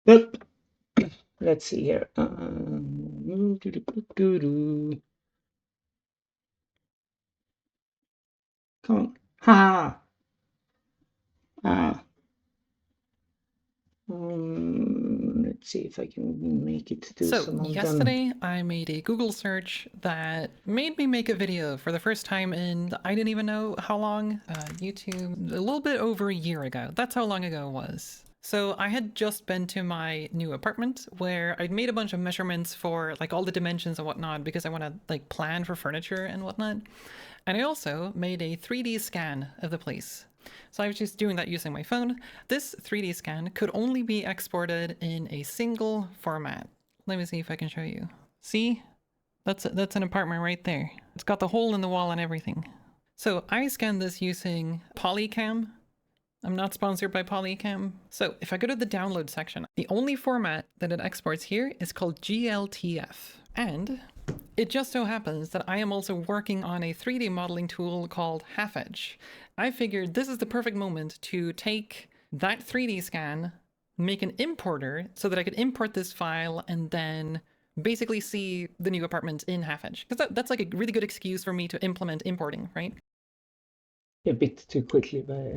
Well, let's see here. Come on. Ha! Ah. Let's see if I can make it do So some of them. yesterday I made a Google search that made me make a video for the first time in I didn't even know how long, YouTube, a little bit over a year ago. That's how long ago it was. So I had just been to my new apartment where I'd made a bunch of measurements for like all the dimensions and whatnot because I want to like plan for furniture and whatnot. And I also made a 3D scan of the place. So I was just doing that using my phone. This 3D scan could only be exported in a single format. Let me see if I can show you. See? That's an apartment right there. It's got the hole in the wall and everything. So I scanned this using Polycam. I'm not sponsored by Polycam. So if I go to the download section, the only format that it exports here is called GLTF. And it just so happens that I am also working on a 3D modeling tool called HalfEdge. I figured this is the perfect moment to take that 3D scan, make an importer so that I could import this file and then basically see the new apartment in HalfEdge. Because that's like a really good excuse for me to implement importing, right? A bit too quickly, but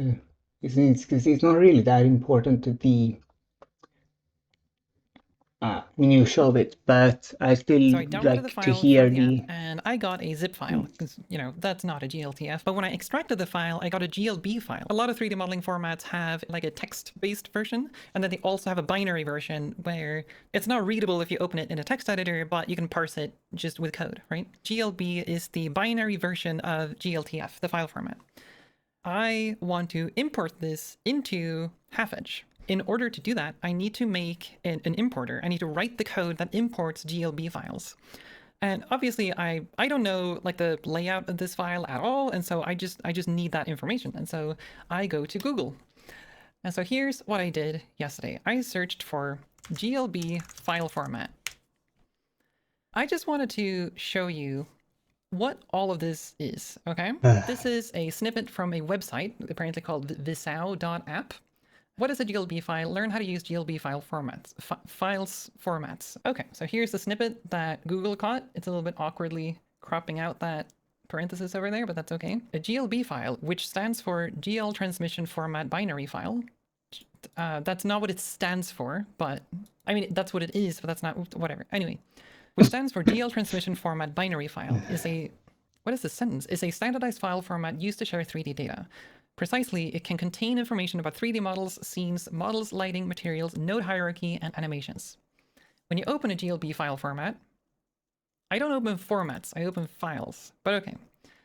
because it's not really that important to the minutiae of it, but I still So I downloaded the like to file hear from the app the. and I got a zip file because, you know, that's not a GLTF. But when I extracted the file, I got a GLB file. A lot of 3D modeling formats have like a text-based version, and then they also have a binary version where it's not readable if you open it in a text editor, but you can parse it just with code, right? GLB is the binary version of GLTF, the file format. I want to import this into HalfEdge. In order to do that, I need to make an importer. I need to write the code that imports GLB files. And obviously I don't know like the layout of this file at all, and so I just need that information. And so I go to Google. And so here's what I did yesterday. I searched for GLB file format. I just wanted to show you what all of this is, okay? This is a snippet from a website apparently called visao.app. What is a GLB file? Learn how to use GLB file formats. Files formats. Okay, so here's the snippet that Google caught. It's a little bit awkwardly cropping out that parenthesis over there, but that's okay. A GLB file, which stands for GL Transmission Format Binary File. That's not what it stands for, but I mean, that's what it is, but that's not, whatever. Anyway, which stands for GL Transmission Format Binary File, is a, what is this sentence? Is a standardized file format used to share 3D data. Precisely, it can contain information about 3D models, scenes, models, lighting, materials, node hierarchy, and animations. When you open a GLB file format, I don't open formats, I open files, but okay.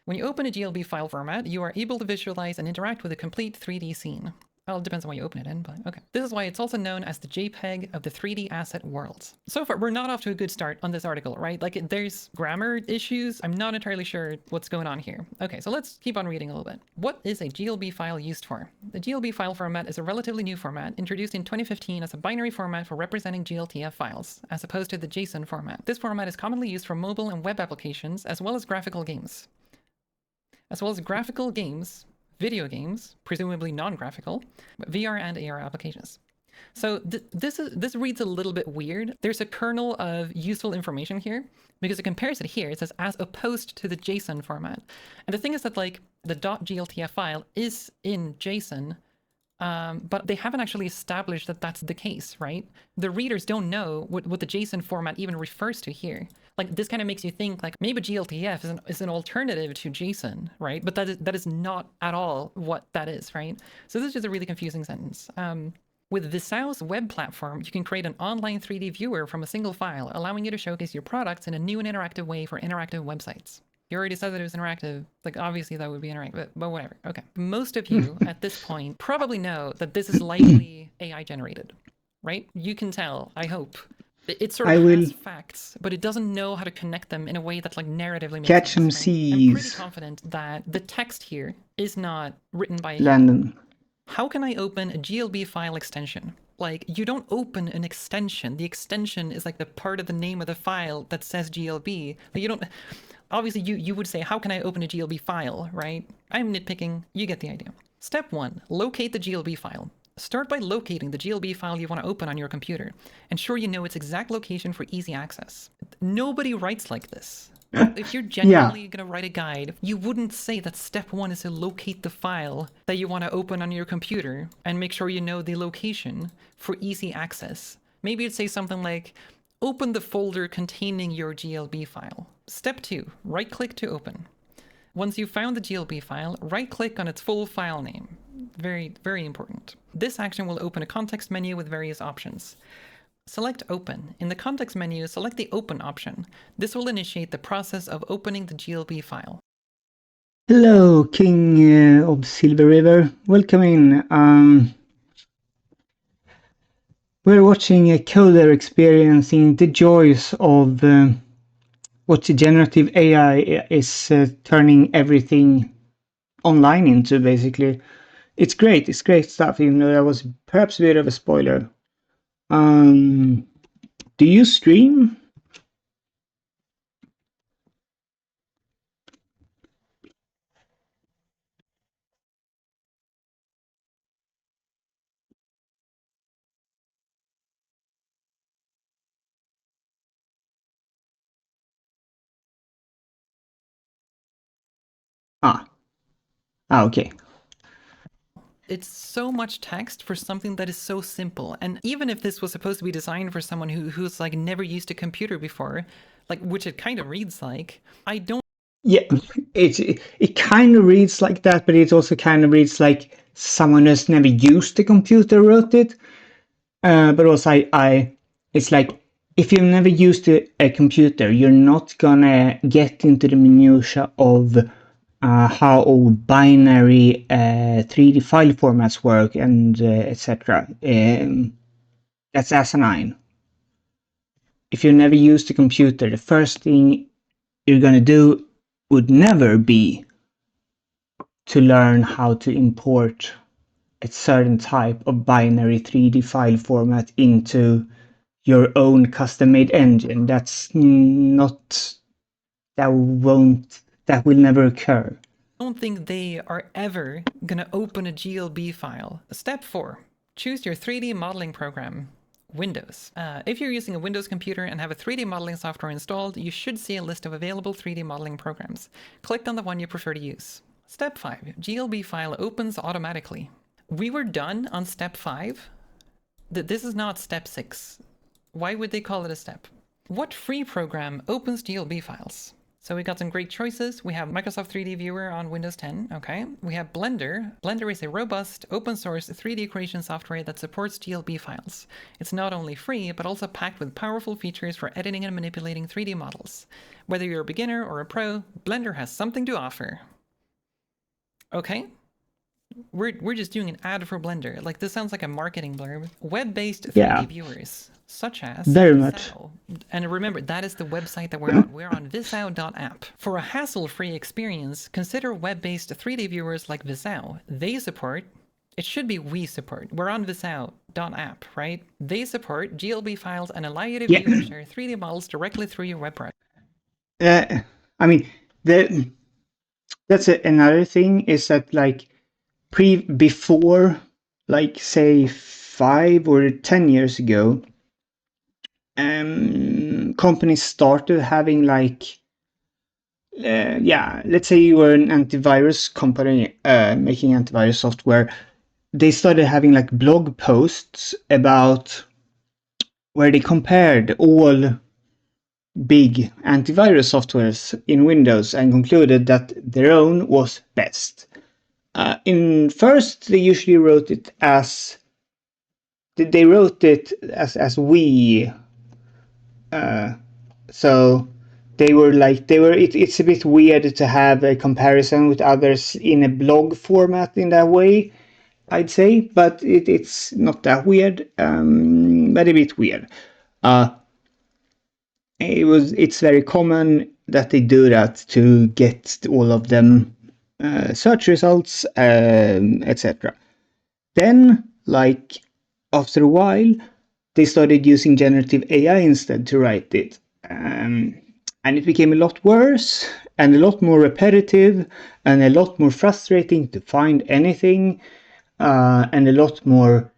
When you open a GLB file format, you are able to visualize and interact with a complete 3D scene. Well, it depends on what you open it in, but okay. This is why it's also known as the JPEG of the 3D asset world. So far, we're not off to a good start on this article, right? Like, there's grammar issues. I'm not entirely sure what's going on here. Okay, so let's keep on reading a little bit. What is a GLB file used for? The GLB file format is a relatively new format, introduced in 2015 as a binary format for representing GLTF files, as opposed to the JSON format. This format is commonly used for mobile and web applications, as well as graphical games. Video games, presumably non-graphical, VR and AR applications. So this reads a little bit weird. There's a kernel of useful information here because it compares it here. It says as opposed to the JSON format. And the thing is that like the .gltf file is in JSON, but they haven't actually established that that's the case, right? The readers don't know what the JSON format even refers to here. Like, this kind of makes you think, like, maybe GLTF is an alternative to JSON, right? But that is not at all what that is, right? So this is just a really confusing sentence. With Visao's web platform, you can create an online 3D viewer from a single file, allowing you to showcase your products in a new and interactive way for interactive websites. You already said that it was interactive. Like, obviously that would be interactive, but whatever. Okay. Most of you at this point probably know that this is likely AI generated, right? You can tell, I hope. It sort I of will has facts, but it doesn't know how to connect them in a way that like narratively makes catch sense, some right? I'm pretty C's, confident that the text here is not written by a human. Landon. How can I open a GLB file extension? Like, you don't open an extension. The extension is like the part of the name of the file that says GLB. Like, you don't... Obviously, you would say, how can I open a GLB file, right? I'm nitpicking. You get the idea. Step 1. Locate the GLB file. Start by locating the GLB file you want to open on your computer. Ensure you know its exact location for easy access. Nobody writes like this. If you're genuinely going to write a guide, you wouldn't say that step 1 is to locate the file that you want to open on your computer and make sure you know the location for easy access. Maybe you'd say something like, open the folder containing your GLB file. Step 2, right-click to open. Once you've found the GLB file, right-click on its full file name. Very, very important. This action will open a context menu with various options. Select Open. In the context menu, select the Open option. This will initiate the process of opening the GLB file. Hello, King of Silver River. Welcome in. We're watching a coder experiencing the joys of what generative AI is turning everything online into, basically. It's great stuff, even though that was perhaps a bit of a spoiler. Do you stream? Okay. It's so much text for something that is so simple. And even if this was supposed to be designed for someone who's like never used a computer before, like, which it kind of reads like, I don't. Yeah, it kind of reads like that, but it also kind of reads like someone who's never used a computer wrote it. But also, it's like, if you've never used a computer, you're not gonna get into the minutia of how old binary 3D file formats work and etc. That's asinine. If you've never used a computer, the first thing you're gonna do would never be to learn how to import a certain type of binary 3D file format into your own custom-made engine. That will never occur. I don't think they are ever gonna open a GLB file. Step 4, choose your 3D modeling program. Windows. If you're using a Windows computer and have a 3D modeling software installed, you should see a list of available 3D modeling programs. Click on the one you prefer to use. Step 5, GLB file opens automatically. We were done on step 5. This is not step 6. Why would they call it a step? What free program opens GLB files? So we got some great choices. We have Microsoft 3D Viewer on Windows 10, okay. We have Blender. Blender is a robust, open source 3D creation software that supports GLB files. It's not only free, but also packed with powerful features for editing and manipulating 3D models. Whether you're a beginner or a pro, Blender has something to offer. Okay. We're just doing an ad for Blender. Like, this sounds like a marketing blurb. Web-based 3D viewers, such as very much. And remember, that is the website that we're on. We're on visao.app. For a hassle-free experience, consider web-based 3D viewers like Visao. They support, it should be we support. We're on visao.app, right? They support GLB files and allow you to view and share 3D models directly through your web browser. I mean, that's another thing is that, like, before, like, say 5 or 10 years ago, companies started having, like, let's say you were an antivirus company making antivirus software. They started having, like, blog posts about where they compared all big antivirus softwares in Windows and concluded that their own was best. In first, they usually wrote it as we. So it's a bit weird to have a comparison with others in a blog format in that way, I'd say, but it's not that weird, but a bit weird. It's very common that they do that to get all of them search results, etc. Then, like, after a while, they started using generative AI instead to write it. And it became a lot worse and a lot more repetitive and a lot more frustrating to find anything. and a lot more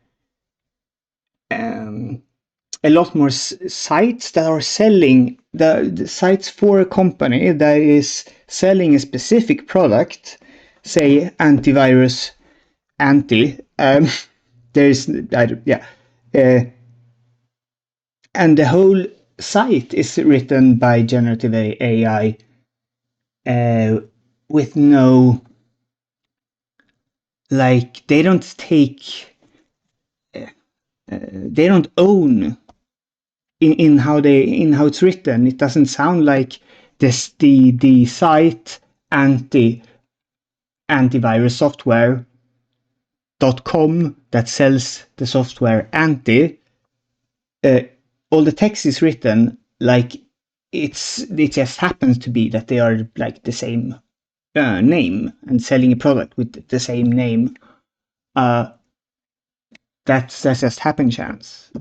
sites that are selling the sites for a company that is selling a specific product, say antivirus anti. There's and the whole site is written by generative AI with no, like, they don't own in how it's written. It doesn't sound like the site antivirus software.com that sells the software anti. All the text is written like it just happens to be that they are like the same name and selling a product with the same name. That's just happen chance.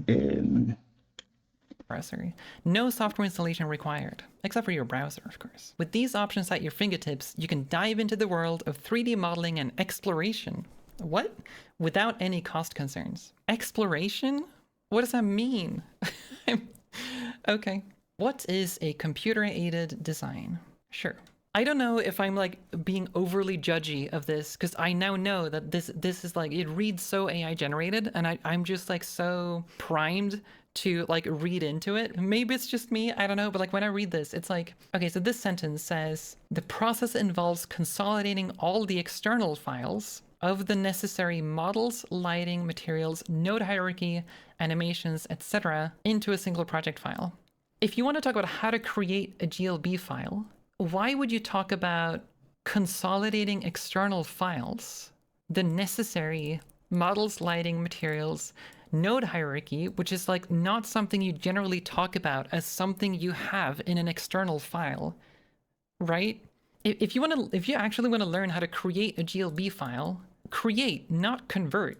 Browser. No software installation required, except for your browser, of course. With these options at your fingertips, you can dive into the world of 3D modeling and exploration. What? Without any cost concerns. Exploration? What does that mean? Okay. What is a computer-aided design? Sure. I don't know if I'm like being overly judgy of this, because I now know that this is like, it reads so AI generated, and I'm just like so primed to like read into it. Maybe it's just me, I don't know, but like when I read this, it's like, okay, so this sentence says, the process involves consolidating all the external files of the necessary models, lighting, materials, node hierarchy, animations, etc. into a single project file. If you want to talk about how to create a GLB file, why would you talk about consolidating external files, the necessary models, lighting, materials, node hierarchy, which is like not something you generally talk about as something you have in an external file, right? If you actually want to learn how to create a GLB file, create, not convert.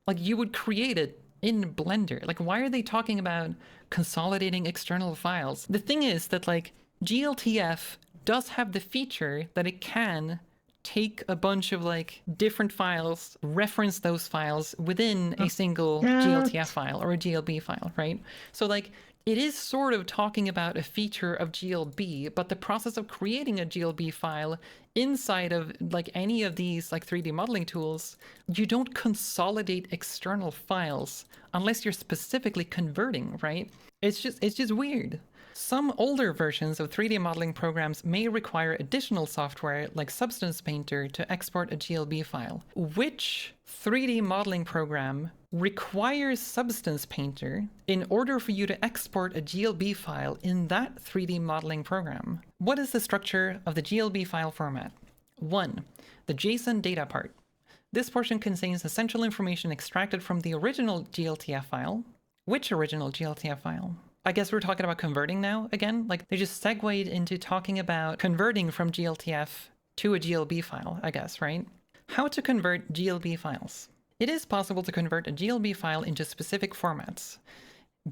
Like you would create it in Blender. Like why are they talking about consolidating external files? The thing is that like GLTF does have the feature that it can take a bunch of like different files, reference those files within a single GLTF file or a GLB file, right? So like it is sort of talking about a feature of GLB, but the process of creating a GLB file inside of like any of these like 3D modeling tools, you don't consolidate external files unless you're specifically converting, right? It's just weird. Some older versions of 3D modeling programs may require additional software like Substance Painter to export a GLB file. Which 3D modeling program requires Substance Painter in order for you to export a GLB file in that 3D modeling program? What is the structure of the GLB file format? 1. The JSON data part. This portion contains essential information extracted from the original GLTF file. Which original GLTF file? I guess we're talking about converting now again. Like they just segued into talking about converting from GLTF to a GLB file, I guess, right? How to convert GLB files. It is possible to convert a GLB file into specific formats.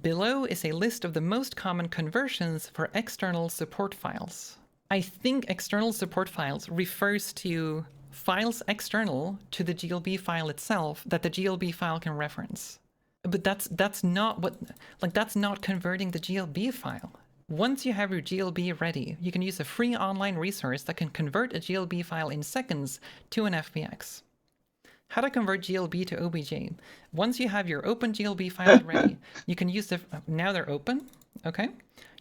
Below is a list of the most common conversions for external support files. I think external support files refers to files external to the GLB file itself that the GLB file can reference. But that's not what, like that's not converting the GLB file. Once you have your GLB ready, you can use a free online resource that can convert a GLB file in seconds to an FBX. How to convert GLB to OBJ. Once you have your open GLB files ready, you can use the, now they're open, okay?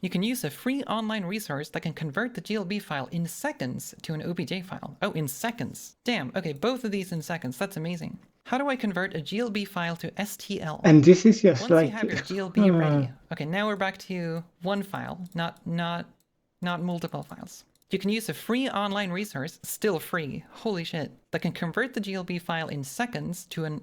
You can use a free online resource that can convert the GLB file in seconds to an OBJ file. Oh, in seconds. Damn, okay, both of these in seconds, that's amazing. How do I convert a GLB file to STL? And this is just Once like, you have your GLB ready. Okay, now we're back to one file, not multiple files. You can use a free online resource, still free, holy shit, that can convert the GLB file in seconds to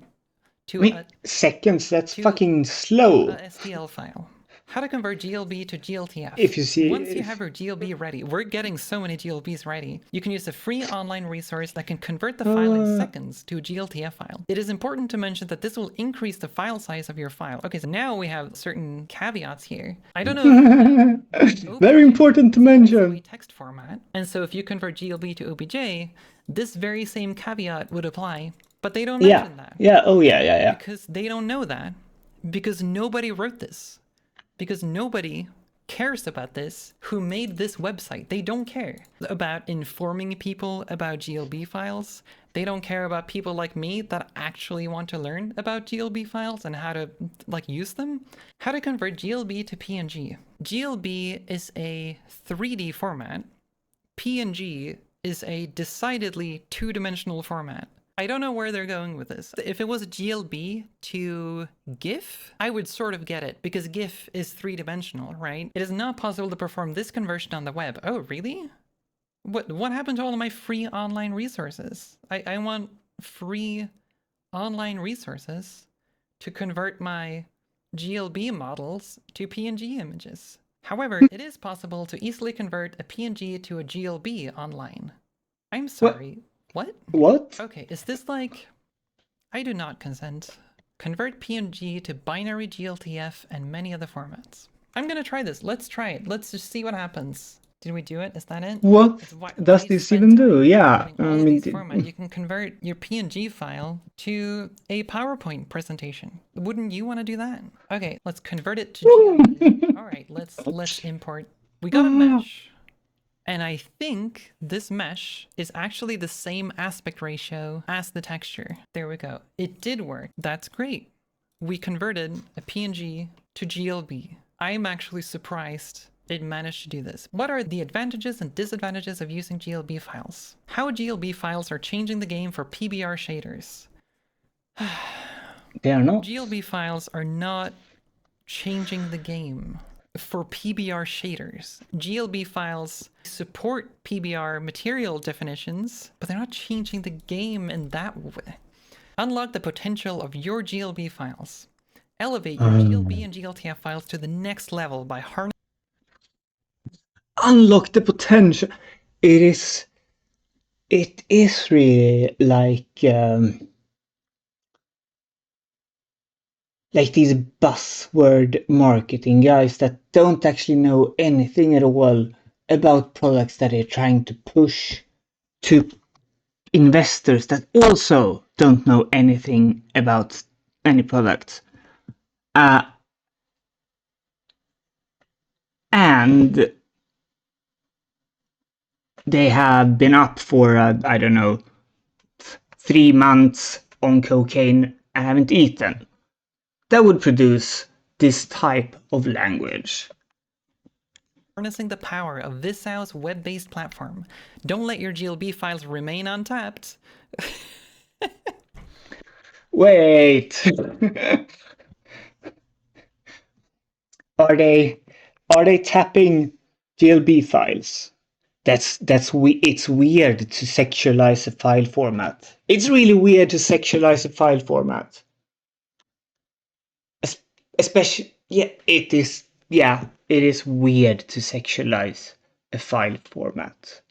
seconds, that's fucking slow. A STL file. How to convert GLB to GLTF. If you see, Once you have your GLB ready, we're getting so many GLBs ready, you can use a free online resource that can convert the file in seconds to a GLTF file. It is important to mention that this will increase the file size of your file. Okay, so now we have certain caveats here. I don't know if very important to mention. a text format, and so if you convert GLB to OBJ, this very same caveat would apply. But they don't Yeah. mention that Yeah. Oh, yeah. Yeah. Yeah. because they don't know that. Because they don't know that. Because nobody wrote this. Because nobody cares about this who made this website. They don't care about informing people about GLB files. They don't care about people like me that actually want to learn about GLB files and how to use them. How to convert GLB to PNG. GLB is a 3D format. PNG is a decidedly two-dimensional format. I don't know where they're going with this. If it was GLB to GIF, I would sort of get it, because GIF is three-dimensional, right? It is not possible to perform this conversion on the web. Oh, really? What happened to all of my free online resources? I want free online resources to convert my GLB models to PNG images. However, it is possible to easily convert a PNG to a GLB online. I'm sorry. What? What? Okay, is this like... I do not consent. Convert PNG to binary GLTF and many other formats. I'm gonna try this. Let's try it. Let's just see what happens. Did we do it? Is that it? What Why does this spend even time do? Yeah. doing I all of mean, these formats? You can convert your PNG file to a PowerPoint presentation. Wouldn't you want to do that? Okay, let's convert it to GLB. All right, let's import. We got a mesh. And I think this mesh is actually the same aspect ratio as the texture. There we go. It did work. That's great. We converted a PNG to GLB. I'm actually surprised it managed to do this. What are the advantages and disadvantages of using GLB files? How GLB files are changing the game for PBR shaders. they are not. GLB files are not changing the game for PBR shaders. GLB files support PBR material definitions, but they're not changing the game in that way. Unlock the potential of your GLB files. Elevate your GLB and GLTF files to the next level by harnessing. Unlock the potential. It is really like these buzzword marketing guys that don't actually know anything at all about products that they're trying to push to investors that also don't know anything about any product. And they have been up for, I don't know, 3 months on cocaine and haven't eaten. That would produce this type of language. Harnessing the power of Visau's web-based platform. Don't let your GLB files remain untapped. Wait. Are they tapping GLB files? It's weird to sexualize a file format. It's really weird to sexualize a file format. Especially, it is weird to sexualize a file format.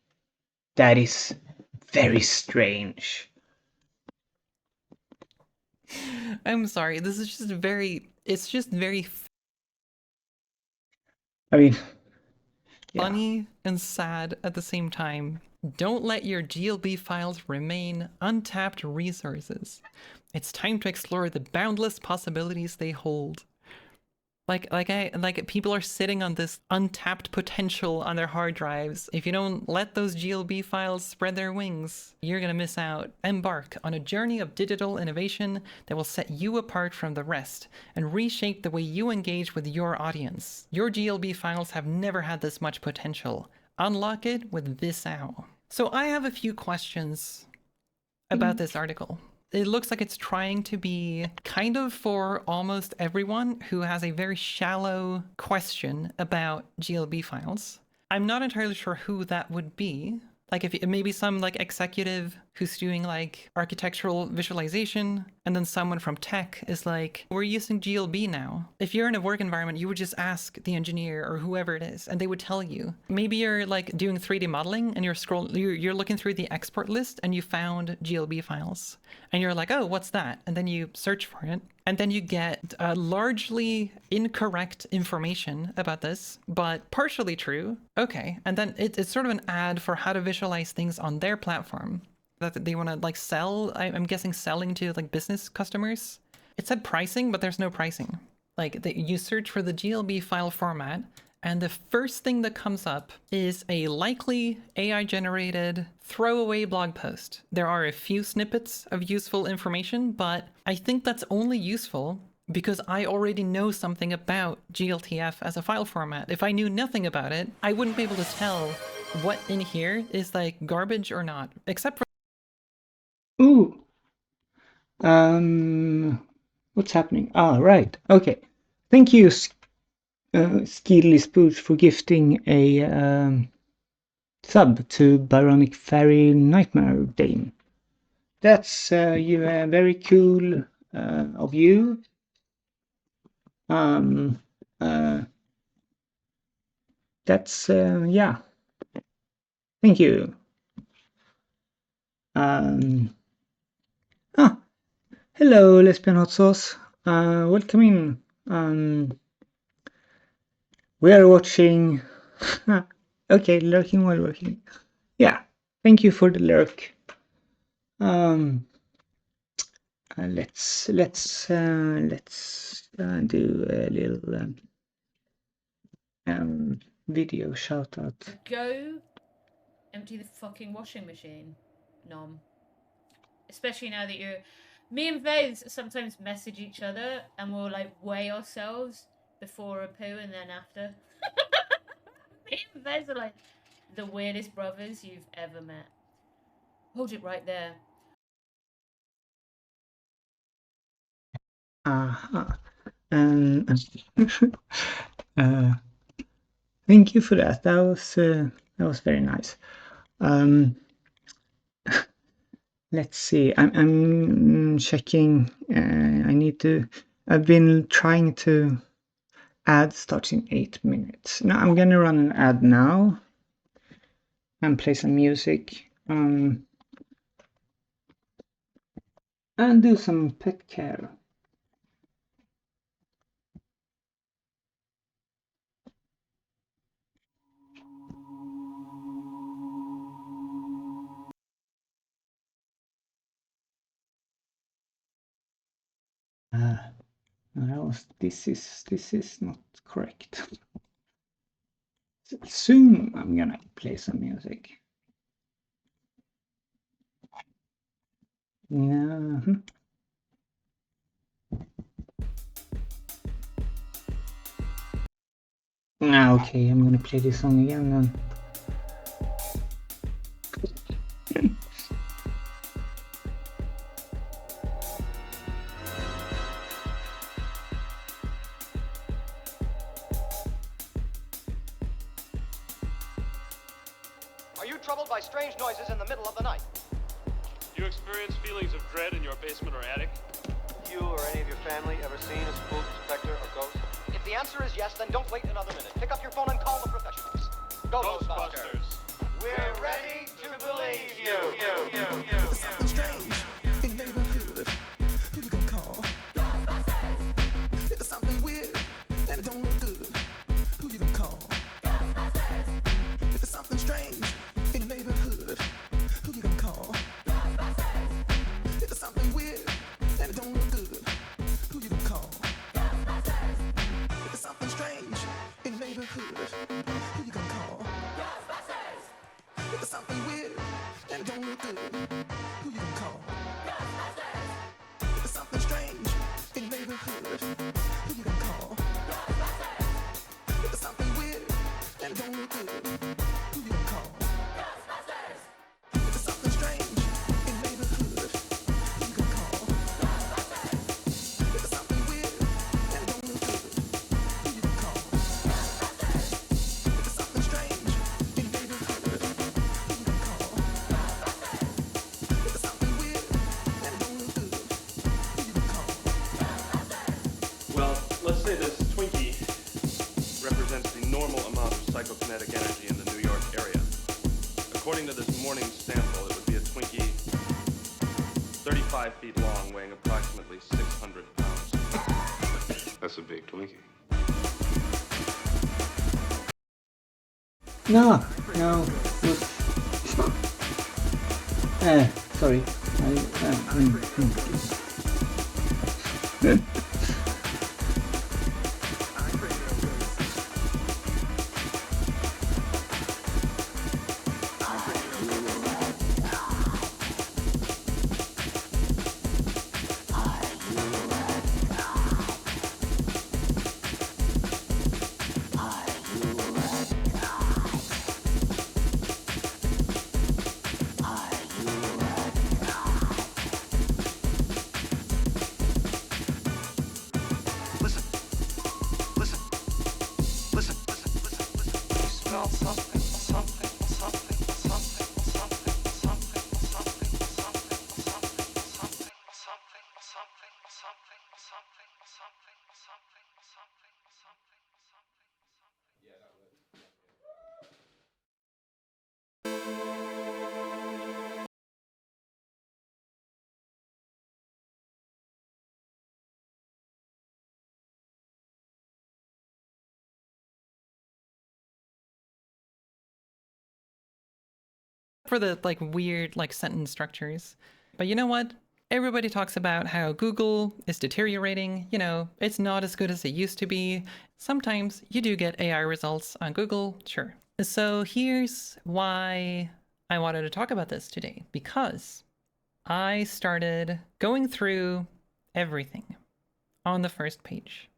That is very strange. I'm sorry, this is just very... It's just very I mean, funny and sad at the same time. Don't let your GLB files remain untapped resources. It's time to explore the boundless possibilities they hold. Like people are sitting on this untapped potential on their hard drives. If you don't let those GLB files spread their wings, you're gonna miss out. Embark on a journey of digital innovation that will set you apart from the rest and reshape the way you engage with your audience. Your GLB files have never had this much potential. Unlock it with Visau. So I have a few questions about this article. It looks like it's trying to be kind of for almost everyone who has a very shallow question about GLB files. I'm not entirely sure who that would be. Like if maybe some like executive who's doing like architectural visualization, and then someone from tech is like, we're using GLB now. If you're in a work environment, you would just ask the engineer or whoever it is, and they would tell you. Maybe you're like doing 3D modeling and you're looking through the export list and you found GLB files. And you're like, oh, what's that? And then you search for it. And then you get largely incorrect information about this, but partially true. Okay. And then it's sort of an ad for how to visualize things on their platform. that they want to like sell. I'm guessing selling to like business customers. It said pricing, but there's no pricing. Like you search for the GLB file format, and the first thing that comes up is a likely AI generated throwaway blog post. There are a few snippets of useful information, but I think that's only useful because I already know something about GLTF as a file format. If I knew nothing about it, I wouldn't be able to tell what in here is like garbage or not, except for Ooh. What's happening? Ah, right. Okay. Thank you, Skidly Spooch, for gifting a sub to Baronic Fairy Nightmare Dame. That's very cool of you. That's yeah. Thank you. Hello, Lesbian Hot Sauce. Welcome in. We are watching. Okay, lurking while working. Yeah, thank you for the lurk. Let's do a little video shout out. Go empty the fucking washing machine, Nom. Especially now that you're. Me and Vez sometimes message each other and we'll like weigh ourselves before a poo and then after. Me and Vez are like the weirdest brothers you've ever met. Hold it right there. Thank you for that. That was very nice. Let's see. I'm checking. I've been trying to. Ad starts in 8 minutes. Now I'm gonna run an ad now and play some music. And do some pet care. This is not correct. Soon I'm gonna play some music. No. Okay, I'm gonna play this song again then. Are you troubled by strange noises in the middle of the night? Do you experience feelings of dread in your basement or attic? You or any of your family ever seen a spook, specter, or ghost? If the answer is yes, then don't wait another minute. Pick up your phone and call the professionals. Go, Ghostbusters. We're ready to believe you. Something strange in neighborhood. Who you gonna call? Ghostbusters. It's something weird and it don't look good. Who you gonna call? Ghostbusters. It's something strange in your neighborhood. Who you gonna call? Ghostbusters. It's something weird and it don't look good. Who you gonna call? Ghostbusters. It's something strange in your neighborhood. Who you gonna call? Ghostbusters. It's something weird and it don't look good. Who you gonna call? Ghostbusters. It's something strange in your neighborhood. Who you gonna call? Ghostbusters. It's something weird and it don't look good. Who you gonna call? Ghostbusters. It's something strange in your neighborhood. Who you gonna call? Ghostbusters. It's something weird and it don't look good. Who you gonna call? Ghostbusters. It's something strange in your neighborhood. Who you gonna call? Ghostbusters. It's something weird and it don't look good. Who you gonna call? Ghostbusters. Well, let's say this Twinkie represents the normal amount of psychokinetic energy in the New York area. According to this morning's sample, it would be a Twinkie 35 feet long, weighing approximately 600 pounds. That's a big Twinkie. No. Look. Sorry. Listen, listen, listen, listen, listen, listen. You smell something, something, something, something, something, something, something, something, something, something, something, something, something, something, something, something, something, something. For the like weird like sentence structures. But you know what? Everybody talks about how Google is deteriorating. You know, it's not as good as it used to be. Sometimes you do get AI results on Google, sure. So here's why I wanted to talk about this today, because I started going through everything on the first page.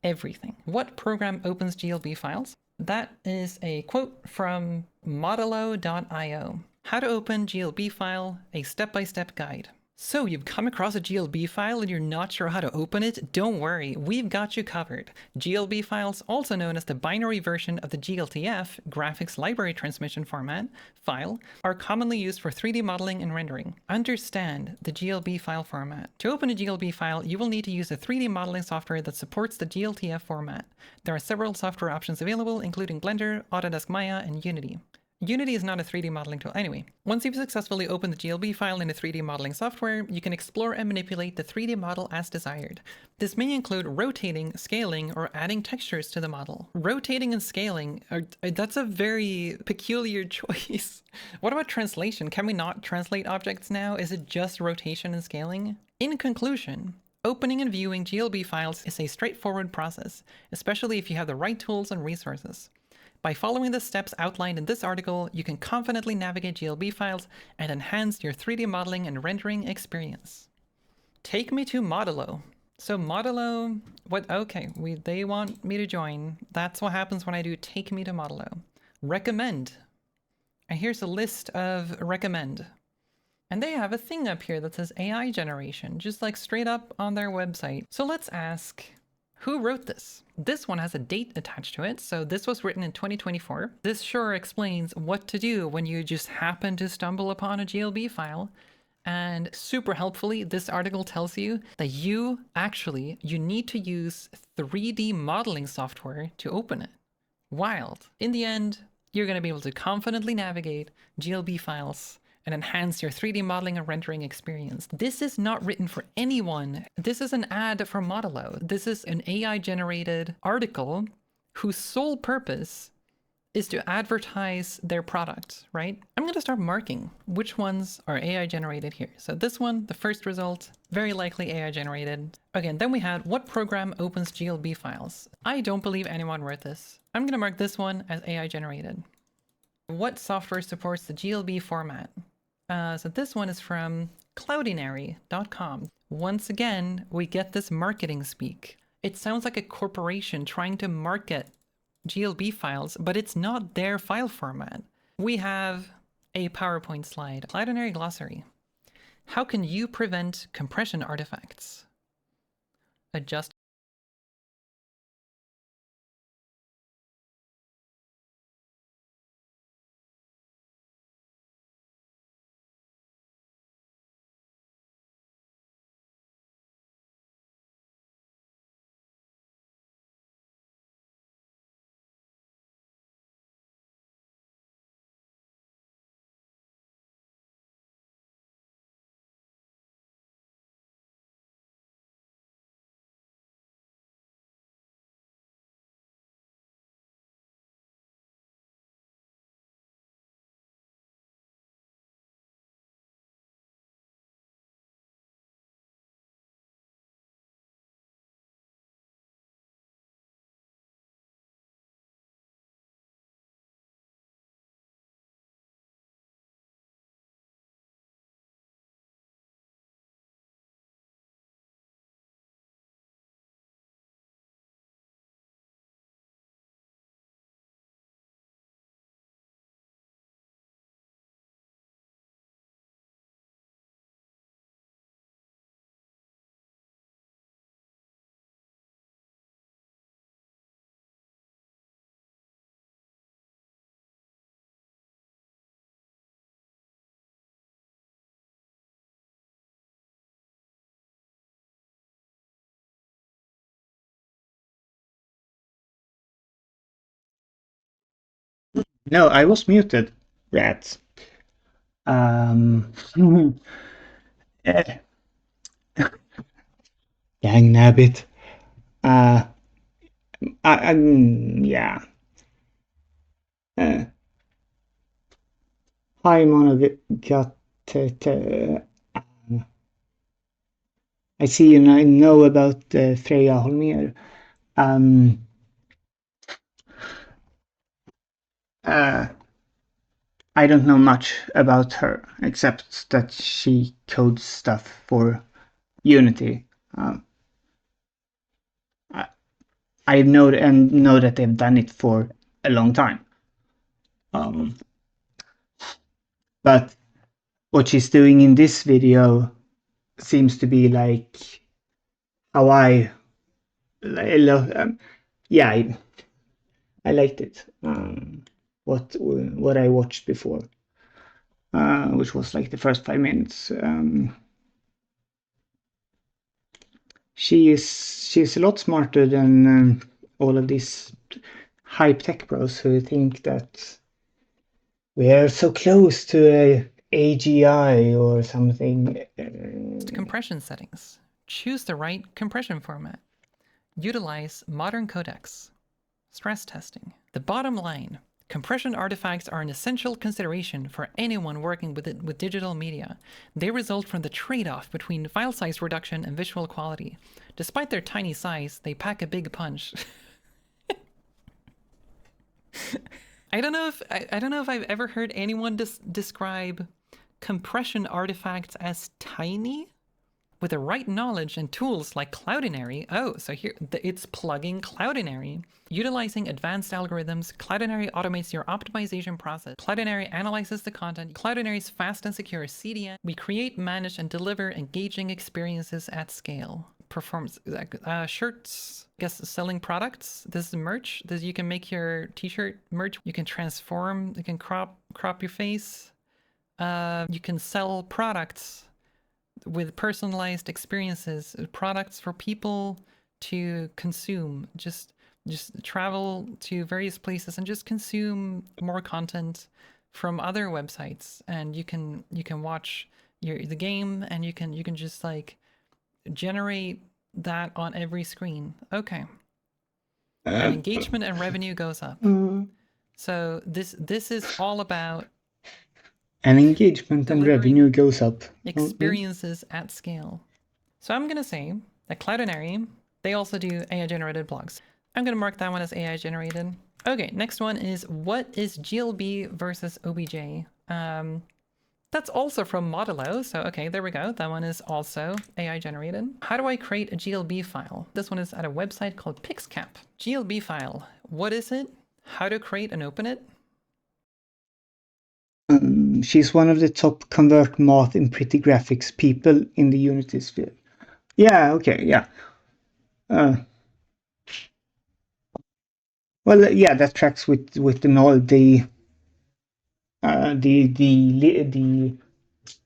Everything. What program opens GLB files? That is a quote from Modelo.io. How to open GLB file, a step-by-step guide. So you've come across a GLB file and you're not sure how to open it? Don't worry, we've got you covered. GLB files, also known as the binary version of the GLTF, Graphics Library Transmission Format, file, are commonly used for 3D modeling and rendering. Understand the GLB file format. To open a GLB file, you will need to use a 3D modeling software that supports the GLTF format. There are several software options available, including Blender, Autodesk Maya, and Unity. Unity is not a 3D modeling tool anyway. Once you've successfully opened the GLB file in a 3D modeling software, you can explore and manipulate the 3D model as desired. This may include rotating, scaling, or adding textures to the model. Rotating and scaling, that's a very peculiar choice. What about translation? Can we not translate objects now? Is it just rotation and scaling? In conclusion, opening and viewing GLB files is a straightforward process, especially if you have the right tools and resources. By following the steps outlined in this article, you can confidently navigate GLB files and enhance your 3D modeling and rendering experience. Take me to Modelo. So Modelo, they want me to join. That's what happens when I do take me to Modelo. Recommend. And here's a list of recommend. And they have a thing up here that says AI generation, just like straight up on their website. So let's ask, who wrote this? This one has a date attached to it, so this was written in 2024. This sure explains what to do when you just happen to stumble upon a GLB file. And super helpfully, this article tells you that you need to use 3D modeling software to open it. Wild. In the end, you're going to be able to confidently navigate GLB files and enhance your 3D modeling and rendering experience. This is not written for anyone. This is an ad for Modelo. This is an AI-generated article whose sole purpose is to advertise their product, right? I'm going to start marking which ones are AI-generated here. So this one, the first result, very likely AI-generated. Again, then we had what program opens GLB files. I don't believe anyone wrote this. I'm going to mark this one as AI-generated. What software supports the GLB format? So this one is from cloudinary.com. Once again, we get this marketing speak. It sounds like a corporation trying to market GLB files, but it's not their file format. We have a PowerPoint slide. Cloudinary glossary. How can you prevent compression artifacts? Adjust No, I was muted. Rats. Eh, Gang nabbit. Yeah. Hi, Monogat. I see you know about Freya Holmér. I don't know much about her except that she codes stuff for Unity. I know that they've done it for a long time. But what she's doing in this video seems to be like how I liked it. What I watched before, which was like the first 5 minutes. She's a lot smarter than all of these hype tech bros who think that we are so close to a AGI or something. Compression settings. Choose the right compression format. Utilize modern codecs. Stress testing. The bottom line, compression artifacts are an essential consideration for anyone working with digital media. They result from the trade-off between file size reduction and visual quality. Despite their tiny size, they pack a big punch. I don't know if I've ever heard anyone describe compression artifacts as tiny. With the right knowledge and tools like Cloudinary, so here it's plugging Cloudinary. Utilizing advanced algorithms, Cloudinary automates your optimization process. Cloudinary analyzes the content. Cloudinary's fast and secure CDN. We create, manage, and deliver engaging experiences at scale. Performs shirts, I guess selling products. This is merch. This you can make your t-shirt merch. You can transform. You can crop your face. You can sell products with personalized experiences, products for people to consume. Just travel to various places and just consume more content from other websites, and you can watch the game, and you can just like generate that on every screen. Okay. And engagement and revenue goes up. So this is all about and engagement and revenue goes up. Experiences at scale. So I'm going to say that Cloudinary, they also do AI generated blogs. I'm going to mark that one as AI generated. Okay, next one is what is GLB versus OBJ? That's also from Modelo. So okay, there we go. That one is also AI generated. How do I create a GLB file? This one is at a website called Pixcap. GLB file. What is it? How to create and open it? She's one of the top convert math and pretty graphics people in the Unity sphere. Yeah, okay, yeah. Well, yeah, that tracks with the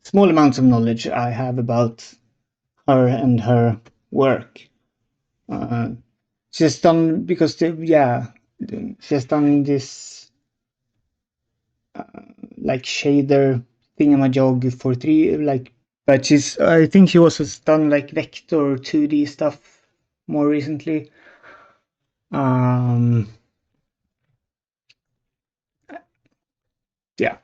small amounts of knowledge I have about her and her work. She's done because she's done this like shader thingamajog for 3 like, but I think she also has done like vector 2D stuff more recently. Yeah.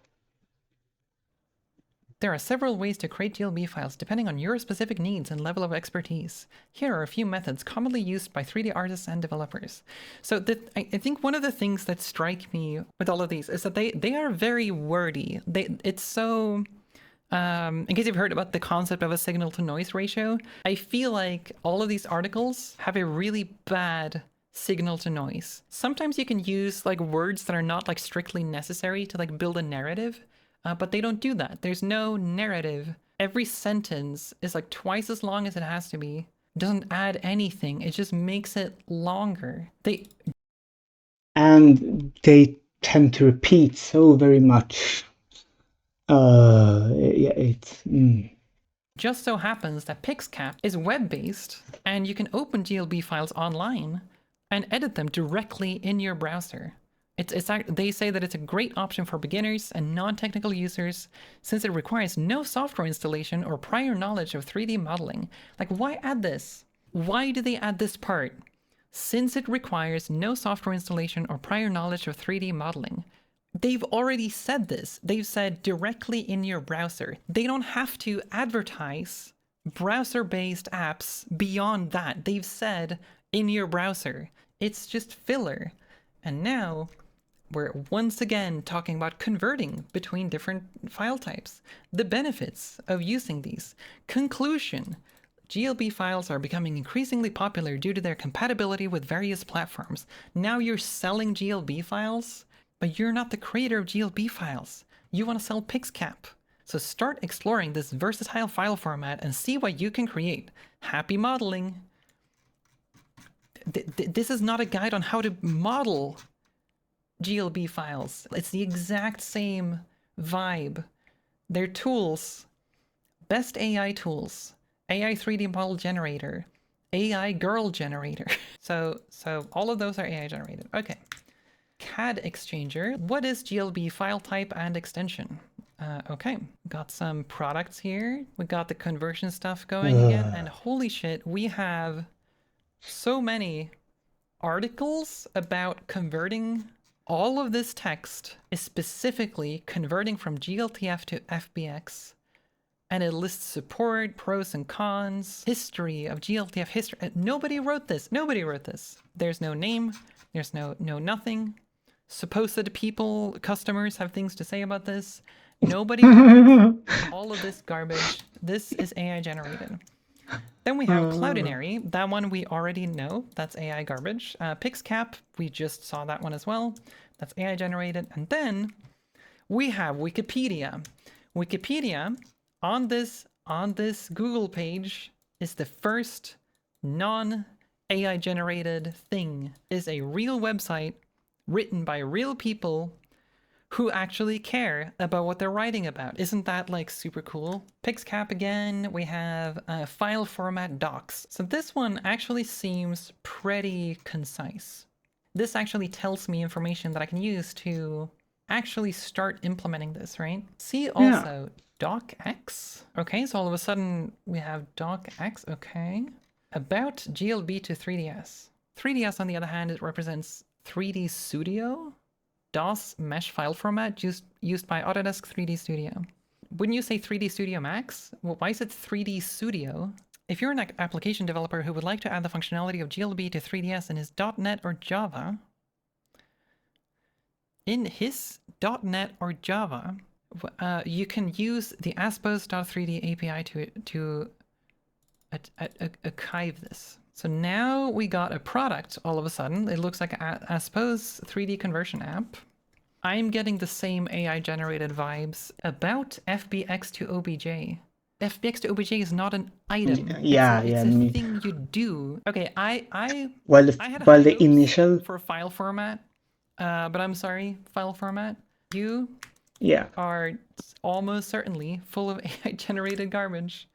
There are several ways to create GLB files depending on your specific needs and level of expertise. Here are a few methods commonly used by 3D artists and developers. So I think one of the things that strike me with all of these is that they are very wordy. It's so... in case you've heard about the concept of a signal to noise ratio, I feel like all of these articles have a really bad signal to noise. Sometimes you can use like words that are not like strictly necessary to like build a narrative. But they don't do that. There's no narrative. Every sentence is like twice as long as it has to be. It doesn't add anything. It just makes it longer. And they tend to repeat so very much. Just so happens that Pixcap is web-based, and you can open GLB files online and edit them directly in your browser. They say that it's a great option for beginners and non-technical users since it requires no software installation or prior knowledge of 3D modeling. Like, why add this? Why do they add this part? Since it requires no software installation or prior knowledge of 3D modeling. They've already said this. They've said directly in your browser. They don't have to advertise browser-based apps beyond that. They've said in your browser. It's just filler. And now we're once again talking about converting between different file types. The benefits of using these. Conclusion. GLB files are becoming increasingly popular due to their compatibility with various platforms. Now you're selling GLB files? But you're not the creator of GLB files. You want to sell Pixcap. So start exploring this versatile file format and see what you can create. Happy modeling. This is not a guide on how to model GLB files. It's the exact same vibe. They're tools. Best AI tools. AI 3D model generator. AI girl generator. So all of those are AI generated. Okay. CAD exchanger. What is GLB file type and extension? Okay, got some products here. We got the conversion stuff going again, and holy shit, we have so many articles about converting. All of this text is specifically converting from GLTF to FBX, and it lists support, pros and cons, history of GLTF history. Nobody wrote this. Nobody wrote this. There's no name. There's no nothing. Supposed people, customers have things to say about this. Nobody wrote all of this garbage. This is AI generated. Then we have Cloudinary. That one we already know. That's AI garbage. Pixcap, we just saw that one as well. That's AI generated. And then we have Wikipedia. Wikipedia on this Google page is the first non-AI generated thing. Is a real website written by real people who actually care about what they're writing about. Isn't that like super cool? Pixcap again, we have file format docs. So this one actually seems pretty concise. This actually tells me information that I can use to actually start implementing this, right? See also docx. Okay, so all of a sudden we have docx, okay. About GLB to 3DS. 3DS on the other hand, it represents 3D Studio, DOS mesh file format used by Autodesk 3D Studio. Wouldn't you say 3D Studio Max? Well, why is it 3D Studio? If you're an application developer who would like to add the functionality of GLB to 3DS in his .NET or Java, you can use the aspos.3d API to archive this. So now we got a product all of a sudden. It looks like Aspos 3D conversion app. I'm getting the same AI generated vibes about FBX to OBJ. FBX to OBJ is not an item. It's a thing you do. Okay, I had the initial for file format, but I'm sorry, file format. You are almost certainly full of AI generated garbage.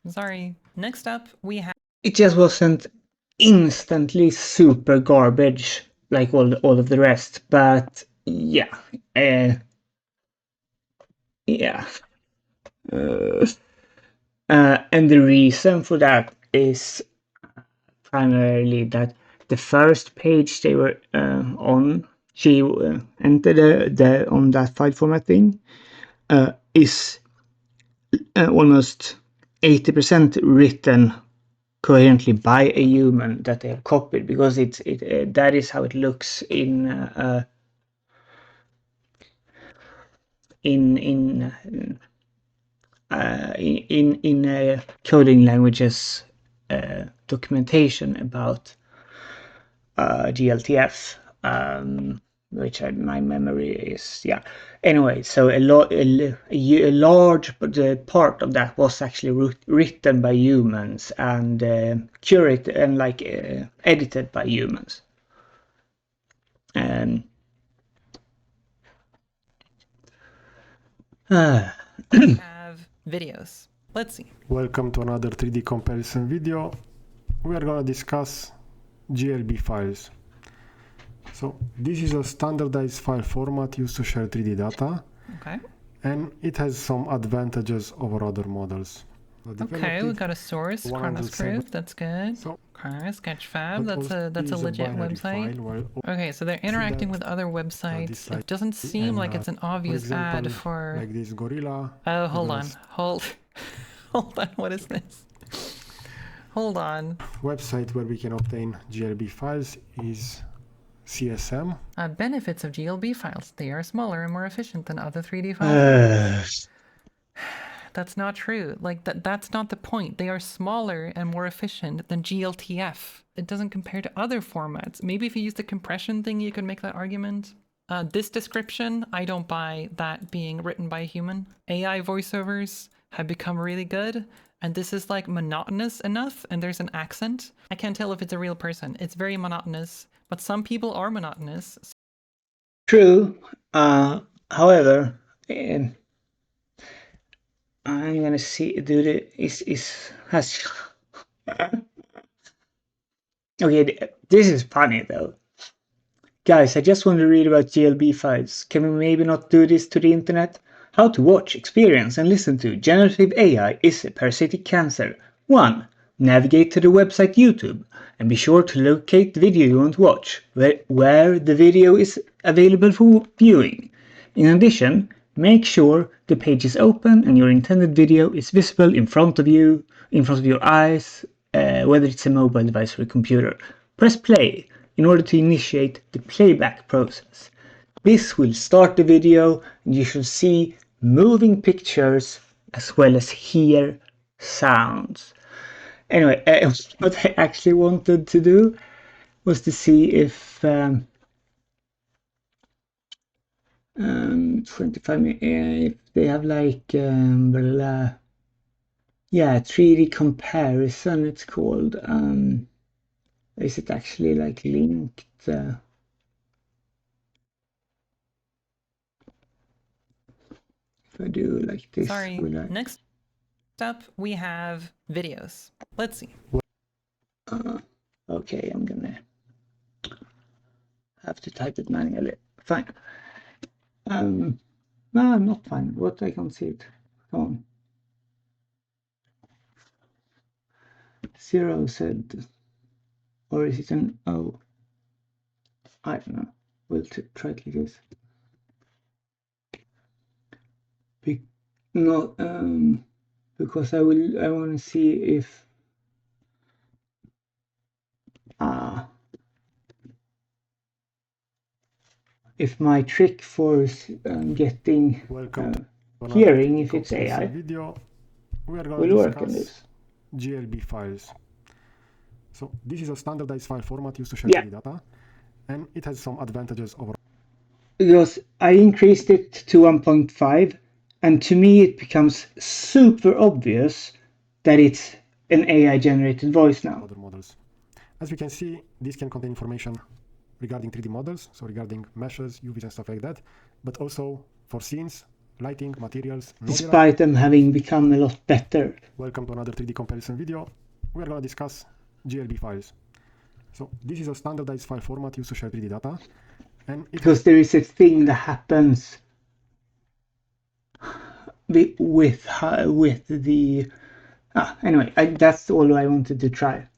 I'm sorry. Next up, we have. It just wasn't instantly super garbage like all of the rest, but yeah. And the reason for that is primarily that the first page they were on, she entered on that file format thing, is almost 80% written coherently by a human that they have copied, because that is how it looks in coding languages documentation about GLTF, which my memory is Anyway, so a large part of that was actually written by humans and curated and edited by humans. Have videos. Let's see. Welcome to another 3D comparison video. We are gonna discuss GLB files. So this is a standardized file format used to share 3D data, Okay. and it has some advantages over other models. Okay, we got a source, 107. Chronos that's good. So, Okay, Sketchfab, but that's a also is legit binary website. file where Okay, so they're interacting that, with other this websites. slide It doesn't seem like it's an obvious example, ad for... like this gorilla. Oh, hold on. because Hold on, what is this? Hold on. website where we can obtain GLB files is CSM. Benefits of GLB files. They are smaller and more efficient than other 3D files. That's not true. Like, that's not the point. They are smaller and more efficient than GLTF. It doesn't compare to other formats. Maybe if you use the compression thing, you could make that argument. This description, I don't buy that being written by a human. AI voiceovers have become really good, and this is like monotonous enough, and there's an accent. I can't tell if it's a real person. It's very monotonous, but some people are monotonous. True. However, I'm gonna see. Do the has. Okay, this is funny though. Guys, I just want to read about GLB files. Can we maybe not do this to the internet? How to watch, experience, and listen to generative AI is a parasitic cancer. 1. Navigate to the website YouTube and be sure to locate the video you want to watch, where the video is available for viewing. In addition, make sure the page is open and your intended video is visible in front of your eyes, whether it's a mobile device or a computer. Press play in order to initiate the playback process. This will start the video and you should see moving pictures as well as hear sounds. Anyway, what I actually wanted to do was to see if 25 if they have like 3D comparison it's called. Is it actually like linked? If I do like this, Sorry. Next up, we have videos. Let's see. Okay, I'm gonna have to type it manually. Fine. No, I'm not fine. What? I can't see it. Come on. 0 said, or is it an O? I don't know. We'll try it like this. Because I want to see if my trick for getting hearing, if it's AI, video, we are going will to work in discuss this. GLB files. So this is a standardized file format used to share 3D data, and it has some advantages over. Because I increased it to 1.5, and to me it becomes super obvious that it's an AI generated voice now. Other models. As we can see, this can contain information regarding 3D models, so regarding meshes, UVs and stuff like that, but also for scenes, lighting, materials. Despite them having become a lot better. Welcome to another 3D comparison video. We are going to discuss GLB files. So this is a standardized file format used to share 3D data. And because there is a thing that happens with the... anyway, that's all I wanted to try.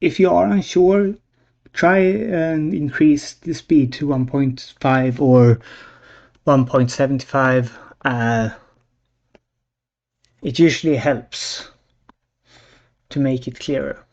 If you are unsure, try and increase the speed to 1.5 or 1.75. It usually helps to make it clearer.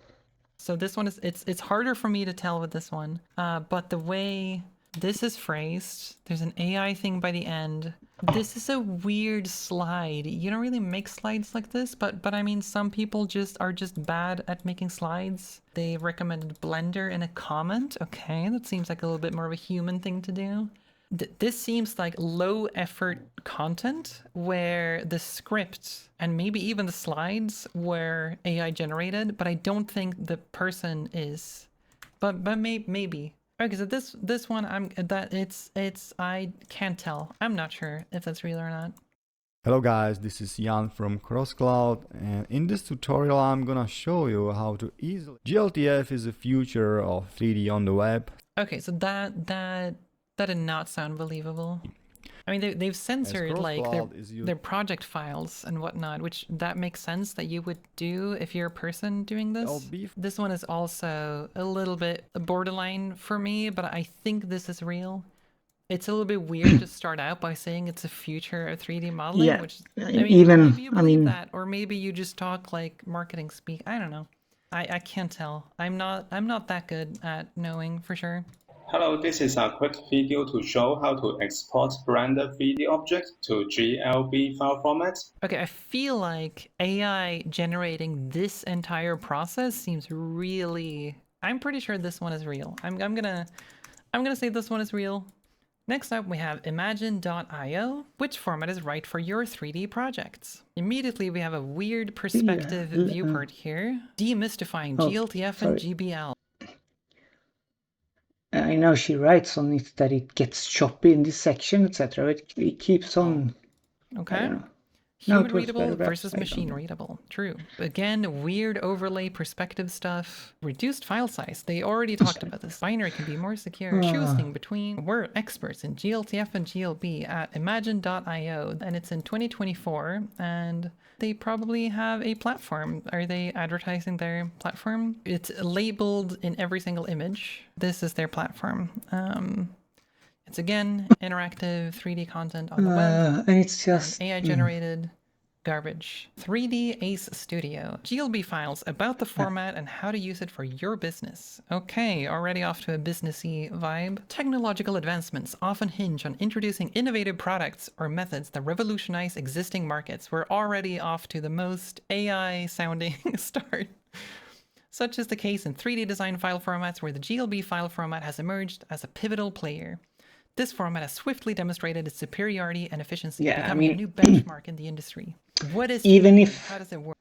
So this one is, it's harder for me to tell with this one, but the way this is phrased, there's an AI thing by the end. This is a weird slide. You don't really make slides like this, but I mean, some people are just bad at making slides. They recommended Blender in a comment. Okay, that seems like a little bit more of a human thing to do. This seems like low effort content where the script and maybe even the slides were AI generated, but I don't think the person is. But maybe. Okay, so this one I can't tell. I'm not sure if that's real or not. Hello guys, this is Jan from CrossCloud, and in this tutorial I'm gonna show you how to easily... GLTF is the future of 3D on the web. Okay, so that did not sound believable. I mean, they've censored like their project files and whatnot, which that makes sense that you would do if you're a person doing this. This one is also a little bit borderline for me, but I think this is real. It's a little bit weird to start out by saying it's a future of 3D modeling, Yeah, which I mean, even maybe you believe that, or maybe you just talk like marketing speak. I don't know. I can't tell. I'm not that good at knowing for sure. Hello, this is a quick video to show how to export rendered 3D objects to GLB file formats. Okay, I feel like AI generating this entire process seems really... I'm pretty sure this one is real. I'm gonna say this one is real. Next up, we have imagine.io, which format is right for your 3D projects. Immediately, we have a weird perspective viewport here, demystifying GLTF and GBL. I know she writes on it that it gets choppy in this section, etc. It keeps on. Okay. Human readable versus machine readable. True. Again, weird overlay perspective stuff. Reduced file size. They already talked about this. Binary can be more secure. Choosing between. We're experts in GLTF and GLB at imagine.io, and it's in 2024, and they probably have a platform. Are they advertising their platform? It's labeled in every single image. This is their platform. It's again interactive 3D content on the web, and it's just AI generated garbage. 3D Ace Studio. GLB files about the format and how to use it for your business. Okay, already off to a businessy vibe. Technological advancements often hinge on introducing innovative products or methods that revolutionize existing markets. We're already off to the most AI sounding start. Such is the case in 3D design file formats, where the GLB file format has emerged as a pivotal player. This format has swiftly demonstrated its superiority and efficiency, becoming a new benchmark in the industry. What is GLB? How does it work?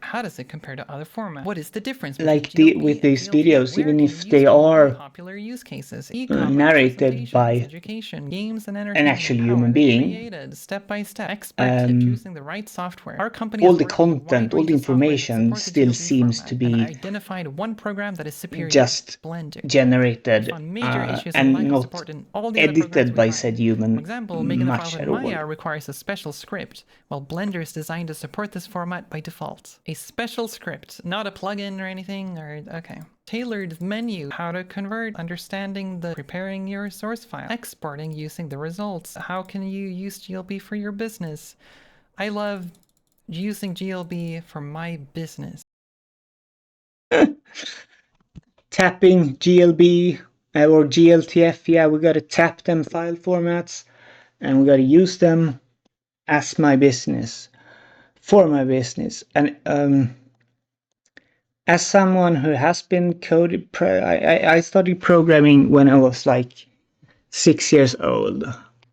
How does it compare to other formats? What is the difference between GLB with these and GLTF? videos, even if they are popular use cases, narrated by education, games and an actual human being, step by step, expert at choosing the right software. Our company all the content, all the information still seems to be identified one program that is superior, just Blender. generated and not edited by said human. For example, making the much files at in all. Maya requires a special script, while Blender is designed to support this format by default. A special script, not a plugin or anything, or okay. Tailored menu, how to convert, understanding the preparing your source file, exporting using the results. How can you use GLB for your business? I love using GLB for my business. Tapping GLB or GLTF, yeah, we gotta tap them file formats and we gotta use them as my business, for my business. And as someone who has been coded, I started programming when I was like 6 years old,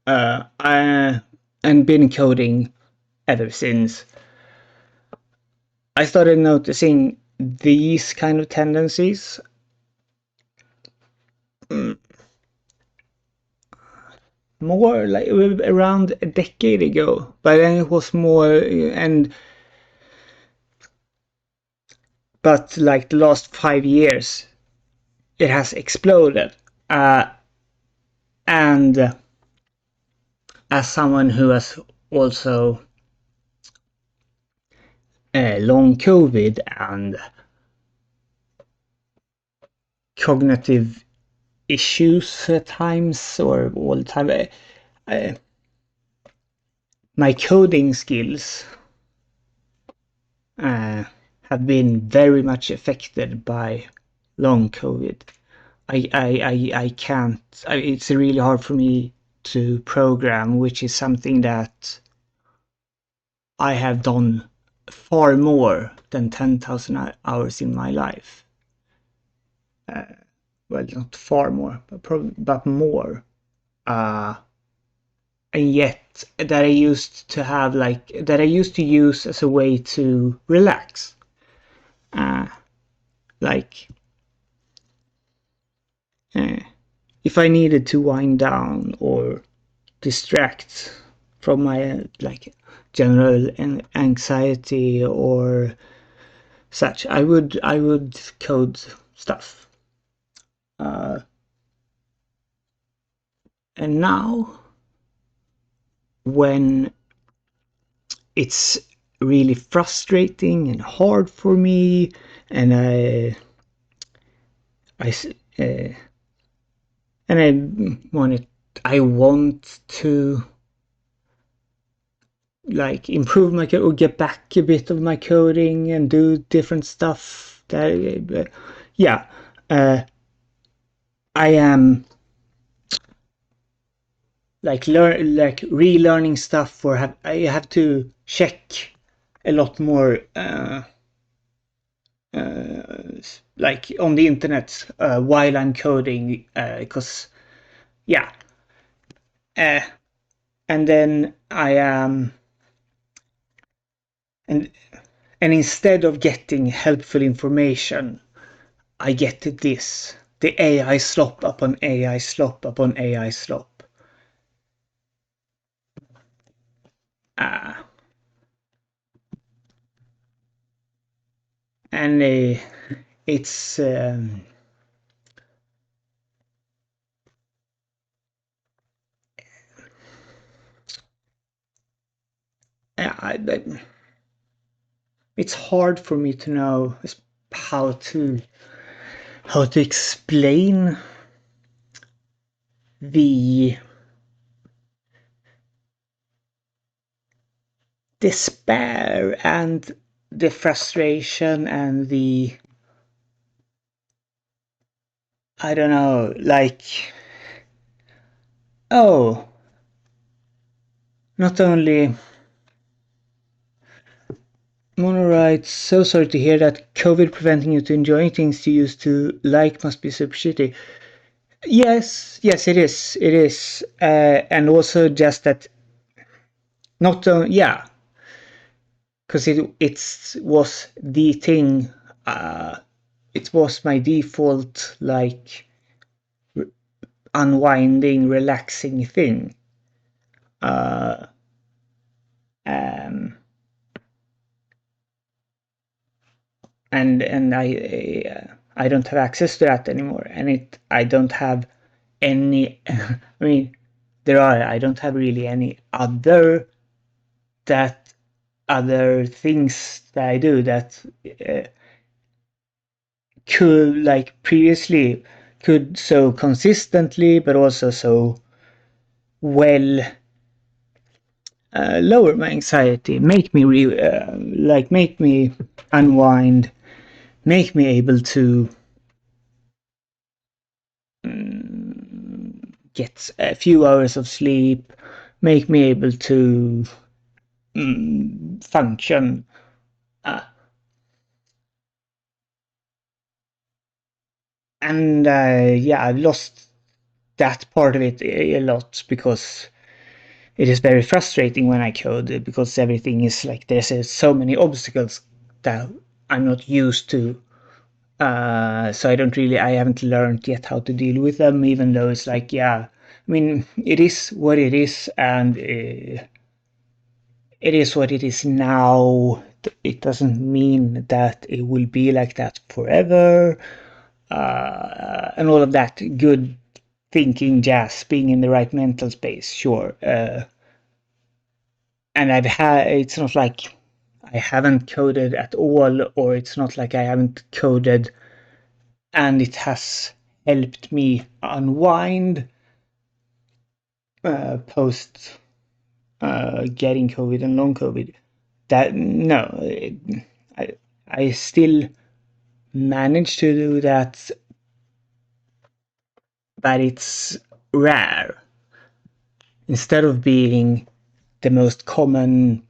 and been coding ever since. I started noticing these kind of tendencies more like around a decade ago, but then it was more, but like the last 5 years it has exploded, and as someone who has also long COVID and cognitive issues at times, or all the time, my coding skills have been very much affected by long COVID. I can't, it's really hard for me to program, which is something that I have done far more than 10,000 hours in my life. Well, not far more, but more. And yet that I used to have, like, that I used to use as a way to relax. Like, if I needed to wind down or distract from my like general anxiety or such. I would code stuff. And now, when it's really frustrating and hard for me, and I want to like improve my code or get back a bit of my coding and do different stuff. That I am like relearning stuff, or I have to check a lot more like on the internet while I'm coding, because and then I am and instead of getting helpful information, I get the AI slop upon AI slop upon AI slop. And it's it's hard for me to know how to explain the despair and the frustration and the, I don't know, like, oh, not only Mono writes, so sorry to hear that COVID preventing you to enjoying things you used to like must be super shitty. Yes, it is. It is. And also just that, not yeah, because it was the thing, it was my default, like, unwinding, relaxing thing. And I don't have access to that anymore, and I don't have any. I mean, I don't have really any other things that I do that could, like, previously could so consistently, but also so well lower my anxiety, make me make me unwind, make me able to get a few hours of sleep, make me able to function. And I've lost that part of it a lot, because it is very frustrating when I code, because everything is like, there's so many obstacles that I'm not used to. So I haven't learned yet how to deal with them, even though it's like, I mean, it is what it is, and it is what it is now. It doesn't mean that it will be like that forever, and all of that good thinking jazz, being in the right mental space, sure. And it's not like I haven't coded at all, or it's not like I haven't coded and it has helped me unwind post getting COVID and long COVID. That no, I still manage to do that, but it's rare. Instead of being the most common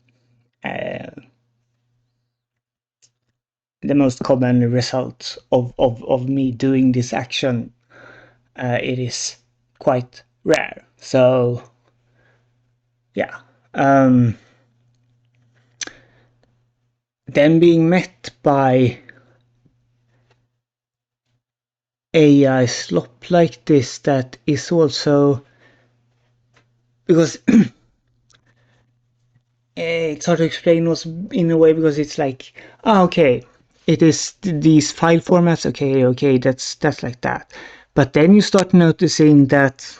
result of me doing this action, it is quite rare. So yeah, then being met by AI slop like this, that is also because it's hard to explain also in a way because it's like, okay, it is these file formats. Okay, that's like that. But then you start noticing that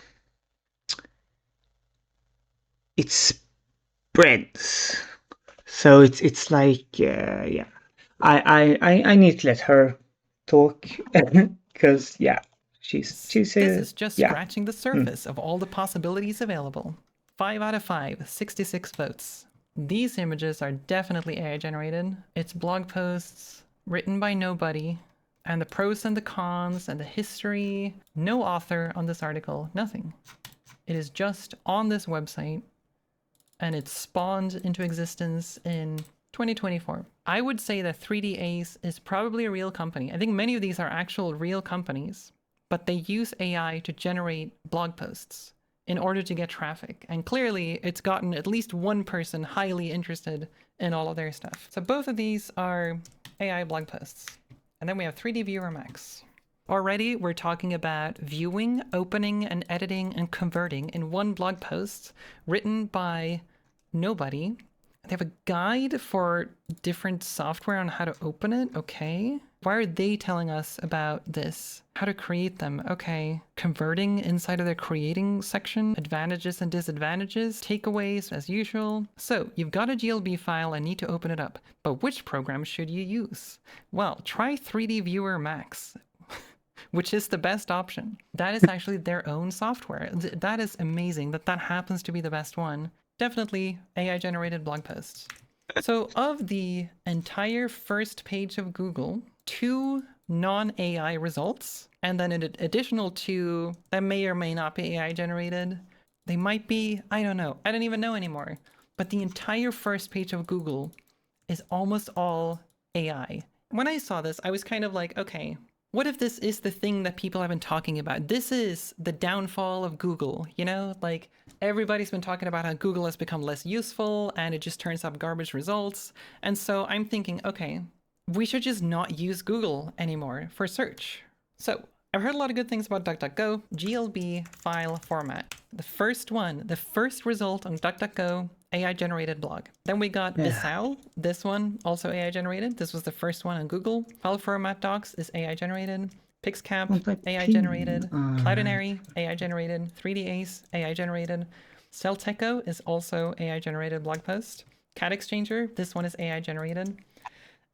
it spreads. So it's like, yeah, I need to let her talk because yeah, she's This is just yeah. scratching the surface of all the possibilities available. 5 out of 5, 66 votes. These images are definitely AI generated. It's blog posts written by nobody, and the pros and the cons and the history. No author on this article, nothing. It is just on this website, and it spawned into existence in 2024. I would say that 3D Ace is probably a real company. I think many of these are actual real companies, but they use AI to generate blog posts in order to get traffic. And clearly it's gotten at least one person highly interested in all of their stuff. So both of these are AI blog posts. And then we have 3D Viewer Max. Already we're talking about viewing, opening, and editing and converting in one blog post written by nobody. They have a guide for different software on how to open it. Okay. Why are they telling us about this? How to create them. Okay. Converting inside of their creating section. Advantages and disadvantages. Takeaways as usual. So you've got a GLB file and need to open it up. But which program should you use? Well, try 3D Viewer Max, which is the best option. That is actually their own software. That is amazing that that happens to be the best one. Definitely AI generated blog posts. So of the entire first page of Google, 2 non-AI results, and then an additional 2 that may or may not be AI generated. They might be, I don't know. I don't even know anymore. But the entire first page of Google is almost all AI. When I saw this, I was kind of like, okay, what if this is the thing that people have been talking about? This is the downfall of Google, you know? Like, everybody's been talking about how Google has become less useful and it just turns up garbage results. And so I'm thinking, okay, we should just not use Google anymore for search. So I've heard a lot of good things about DuckDuckGo. GLB file format. The first result on DuckDuckGo, AI generated blog. Then we got Bissau, this one also AI generated. This was the first one on Google. File format docs is AI generated. Pixcap, AI generated. Cloudinary, AI generated. 3D Ace, AI generated. Celteco is also AI generated blog post. Cat Exchanger, this one is AI generated.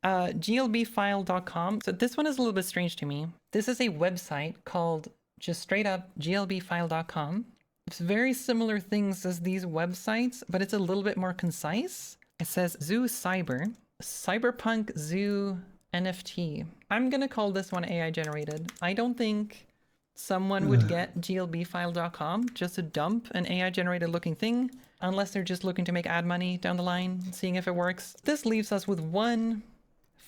glbfile.com. So this one is a little bit strange to me. This is a website called just straight up glbfile.com. It's very similar things as these websites, but it's a little bit more concise. It says Zoo Cyber, Cyberpunk Zoo NFT. I'm gonna call this one AI generated. I don't think someone would get glbfile.com just to dump an AI generated looking thing, unless they're just looking to make ad money down the line, seeing if it works. This leaves us with one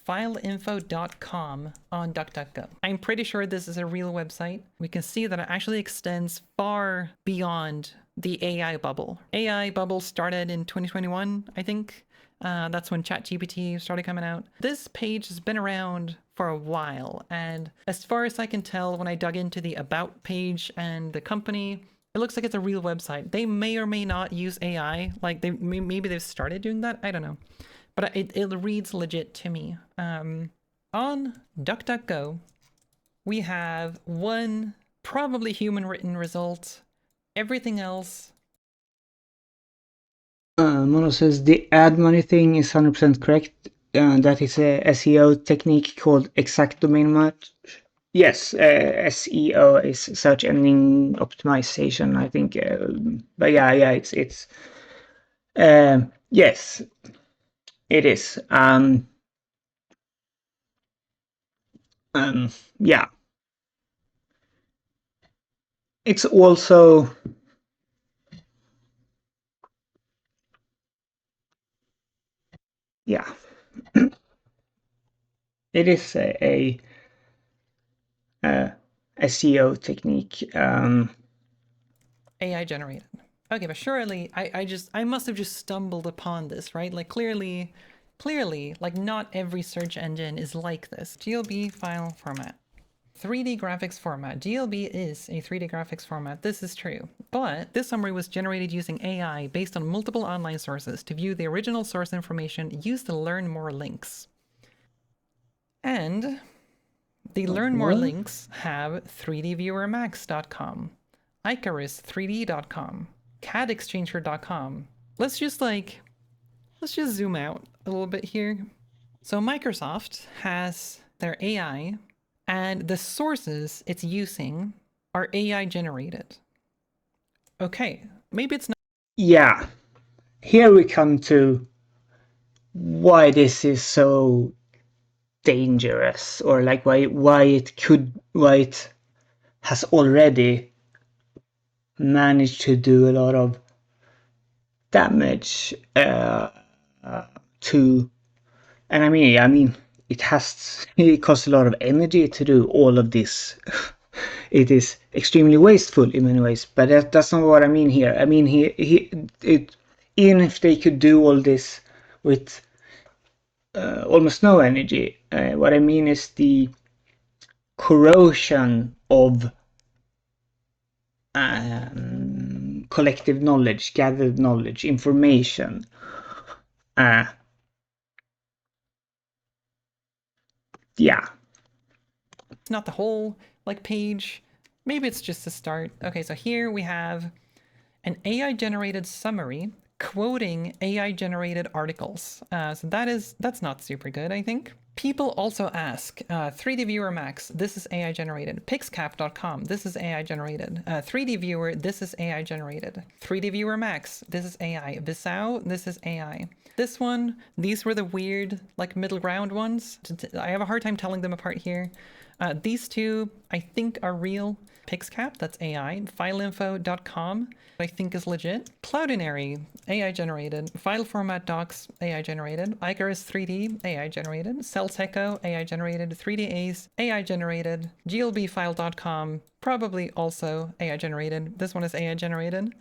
fileinfo.com on DuckDuckGo. I'm pretty sure this is a real website. We can see that it actually extends far beyond the AI bubble. AI bubble started in 2021, I think. That's when ChatGPT started coming out. This page has been around for a while, and as far as I can tell, when I dug into the About page and the company, it looks like it's a real website. They may or may not use AI, like maybe they've started doing that, I don't know. But it reads legit to me. On DuckDuckGo, we have one probably human-written result. Everything else... Mono says the ad money thing is 100% correct. That is a SEO technique called exact domain match. Yes, SEO is search engine optimization, I think. But yeah, it's yes, it is. Yeah. It's also yeah. It is a SEO technique. AI generated. Okay, but surely I must have just stumbled upon this, right? Like clearly, like not every search engine is like this. GLB file format. 3D graphics format. GLB is a 3D graphics format, this is true. But this summary was generated using AI based on multiple online sources to view the original source information used to learn more links. And the learn more links have 3dviewermax.com, Icarus3D.com, cadexchanger.com. Let's just zoom out a little bit here. So Microsoft has their AI, and the sources it's using are AI generated. Okay, maybe it's not. Yeah, here we come to why this is so dangerous, or like why it has already managed to do a lot of damage to. And I mean, it costs a lot of energy to do all of this. It is extremely wasteful in many ways, but that's not what I mean here. I mean, even if they could do all this with almost no energy, what I mean is the corrosion of collective knowledge, gathered knowledge, information. Yeah. It's not the whole page. Maybe it's just the start. Okay, so here we have an AI generated summary quoting AI generated articles. So that's not super good, I think. People also ask 3D Viewer Max, this is AI generated. Pixcap.com, this is AI generated. 3D Viewer, this is AI generated. 3D Viewer Max, this is AI. Visao, this is AI. This one, these were the weird middle ground ones. I have a hard time telling them apart here. These two, I think, are real. Pixcap, that's AI. Fileinfo.com, I think is legit. Cloudinary, AI generated. File format docs, AI generated. Icarus 3D, AI generated. Celteco, AI generated. 3D Ace, AI generated. glbfile.com, probably also AI generated. This one is AI generated.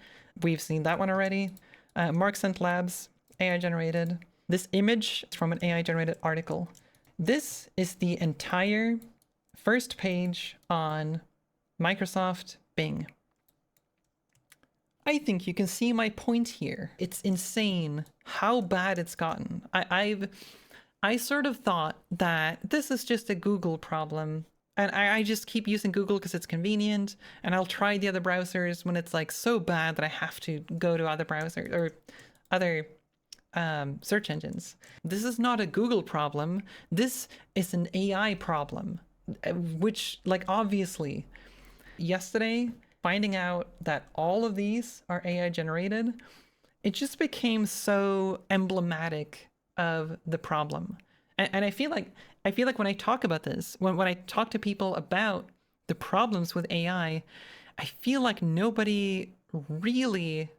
We've seen that one already. Marksent Labs, AI generated. This image is from an AI generated article. This is the entire first page on Microsoft Bing. I think you can see my point here. It's insane how bad it's gotten. I sort of thought that this is just a Google problem, and I just keep using Google because it's convenient, and I'll try the other browsers when it's so bad that I have to go to other browsers or other search engines. This is not a Google problem. This is an AI problem, which obviously yesterday finding out that all of these are AI generated, it just became so emblematic of the problem. And I feel like when I talk about this, when I talk to people about the problems with AI, I feel like nobody really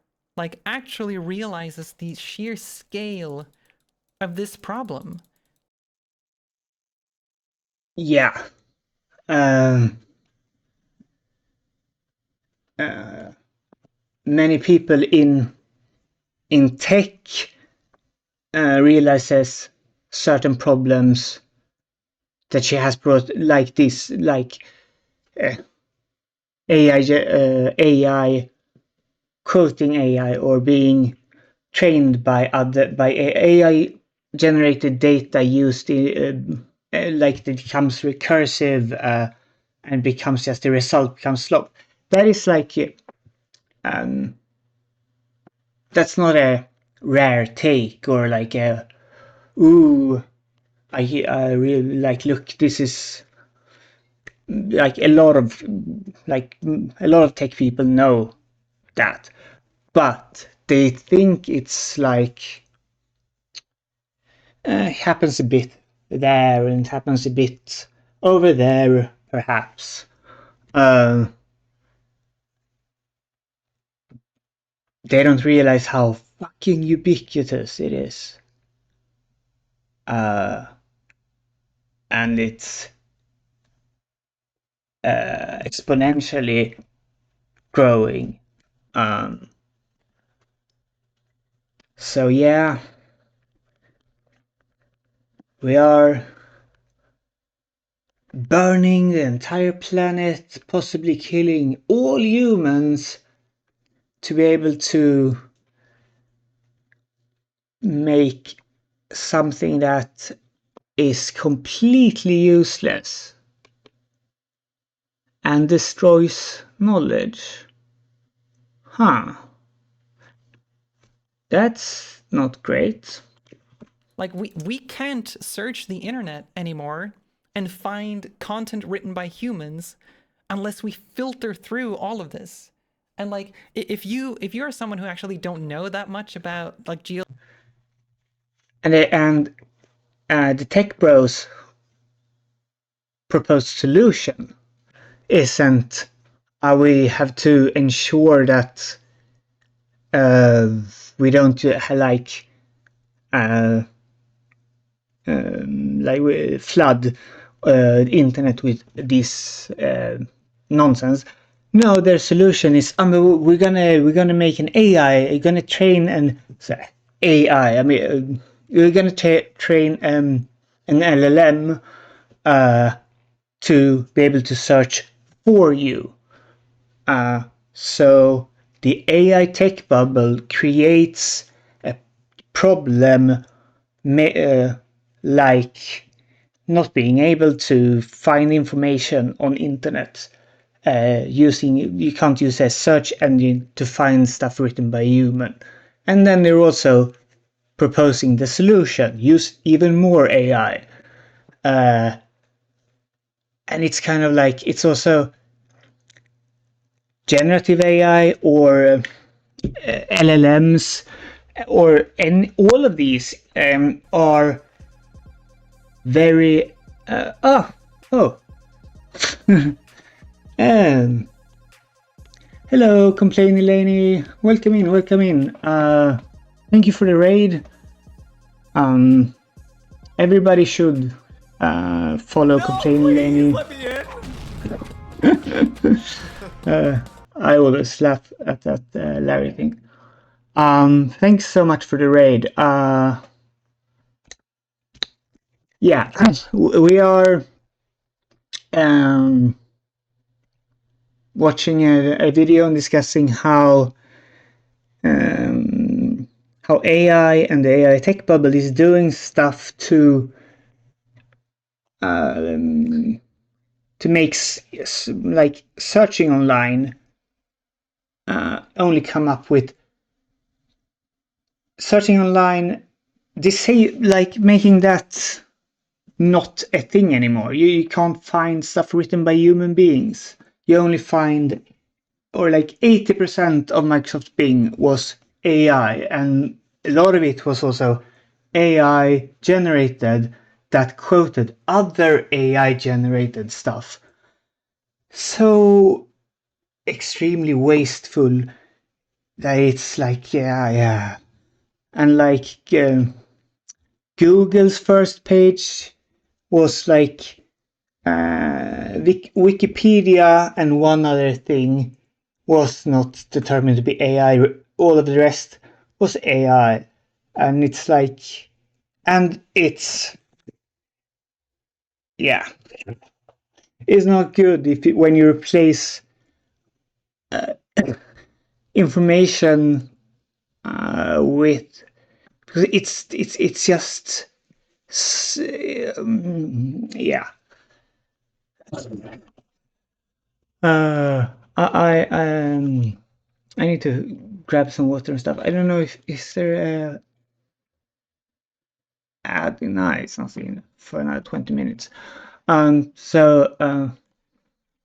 actually realizes the sheer scale of this problem. Yeah. Many people in tech realizes certain problems that she has brought, like this, AI quoting AI, or being trained by AI generated data used in it becomes recursive and becomes just the result becomes slop. That is that's not a rare take, or a ooh, I really look, this is a lot of tech people know that, but they think it's happens a bit there and happens a bit over there, perhaps. They don't realize how fucking ubiquitous it is. And it's exponentially growing. So yeah, we are burning the entire planet, possibly killing all humans, to be able to make something that is completely useless and destroys knowledge. Huh. That's not great. Like, we can't search the internet anymore and find content written by humans unless we filter through all of this. And like, if you're someone who actually don't know that much about like And the tech bros proposed solution isn't we have to ensure that we don't flood internet with this nonsense. No, their solution is we're gonna make an AI. We're gonna train AI. I mean, we're gonna train an LLM to be able to search for you. So the AI tech bubble creates a problem like not being able to find information on internet you can't use a search engine to find stuff written by a human. And then they're also proposing the solution, use even more AI. And it's kind of like, it's also generative AI or LLMs or all of these are very hello, Complainy Laney. Welcome in. Thank you for the raid. Everybody should follow Complainy Laney. I always laugh at that Larry thing. Thanks so much for the raid. Yeah, we are watching a video and discussing how AI and the AI tech bubble is doing stuff to make like searching online only come up with searching online. They say like making that not a thing anymore. You can't find stuff written by human beings. You only find, or like 80% of Microsoft Bing was AI, and a lot of it was also AI generated that quoted other AI generated stuff. So extremely wasteful that it's like, yeah. And like Google's first page was like Wikipedia and one other thing was not determined to be AI. All of the rest was AI. And it's like, and it's, yeah, it's not good when you replace information with, because it's just, yeah. I need to grab some water and stuff. I don't know if is there a ad? No, it's nothing for another 20 minutes. GLTF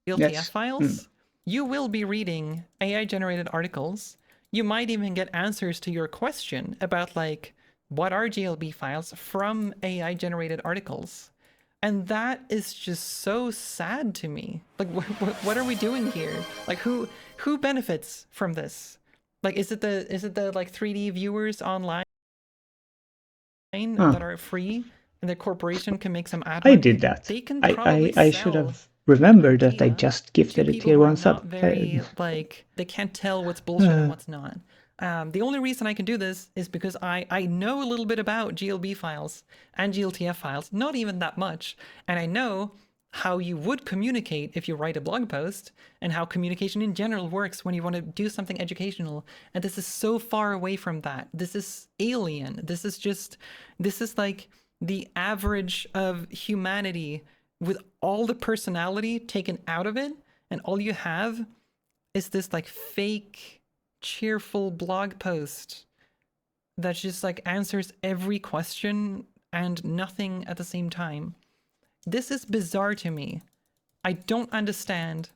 yes. files, you will be reading AI generated articles. You might even get answers to your question about like, what are GLB files from AI generated articles? And that is just so sad to me. Like, what are we doing here? Like, who benefits from this? Like, is it the like 3D viewers online that are free, and the corporation can make some ad money? I did that. They can probably I should have remembered that I just gifted a tier 1 sub. Very, like, they can't tell what's bullshit and what's not. The only reason I can do this is because I know a little bit about GLB files and GLTF files, not even that much, and I know how you would communicate if you write a blog post and how communication in general works when you want to do something educational. And this is so far away from that. This is alien. This is like the average of humanity with all the personality taken out of it. And all you have is this like fake, cheerful blog post that just like answers every question and nothing at the same time. This is bizarre to me. I don't understand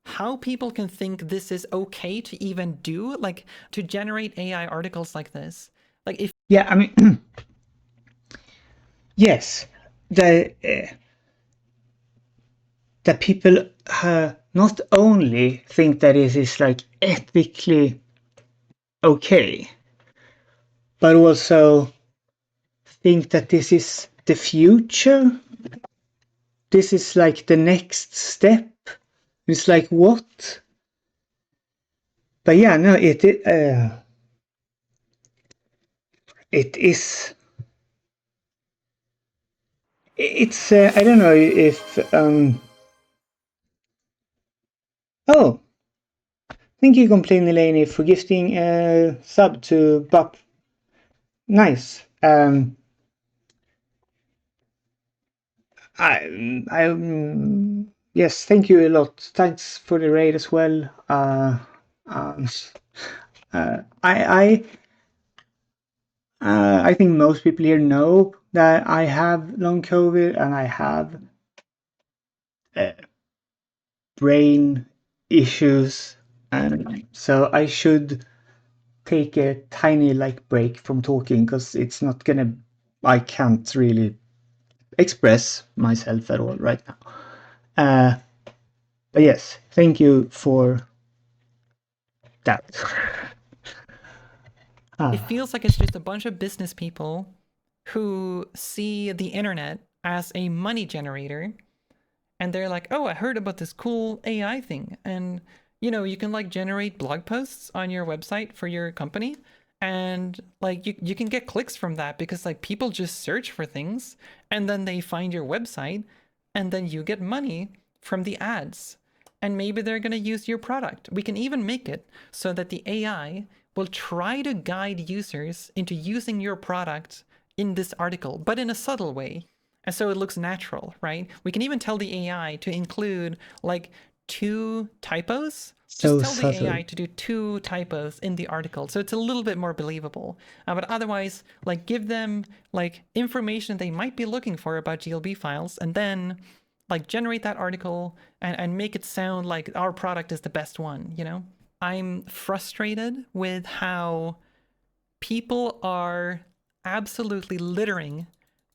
how people can think this is okay to even do, like to generate AI articles like this. Like if Yeah, I mean, yes, the people not only think that it is like ethically okay, but also think that this is the future. This is like the next step. It's like what? But yeah, no, it is. It's I don't know if oh, thank you, Complain Eleni, for gifting a sub to Bop. Nice. Yes, thank you a lot. Thanks for the raid as well. I think most people here know that I have long COVID and I have brain issues, and so I should take a tiny like break from talking because it's not gonna. I can't really express myself at all right now. But yes, thank you for that. it feels like it's just a bunch of business people who see the internet as a money generator, and they're like, oh, I heard about this cool AI thing, and you know, you can like generate blog posts on your website for your company, and like you can get clicks from that because like people just search for things and then they find your website and then you get money from the ads, and maybe they're going to use your product. We can even make it so that the AI will try to guide users into using your product in this article, but in a subtle way. And so it looks natural, right? We can even tell the AI to include like 2 typos. So Just tell the subtle. AI to do 2 typos in the article, so it's a little bit more believable. But otherwise, like give them like information they might be looking for about GLB files, and then like generate that article and make it sound like our product is the best one, you know? I'm frustrated with how people are absolutely littering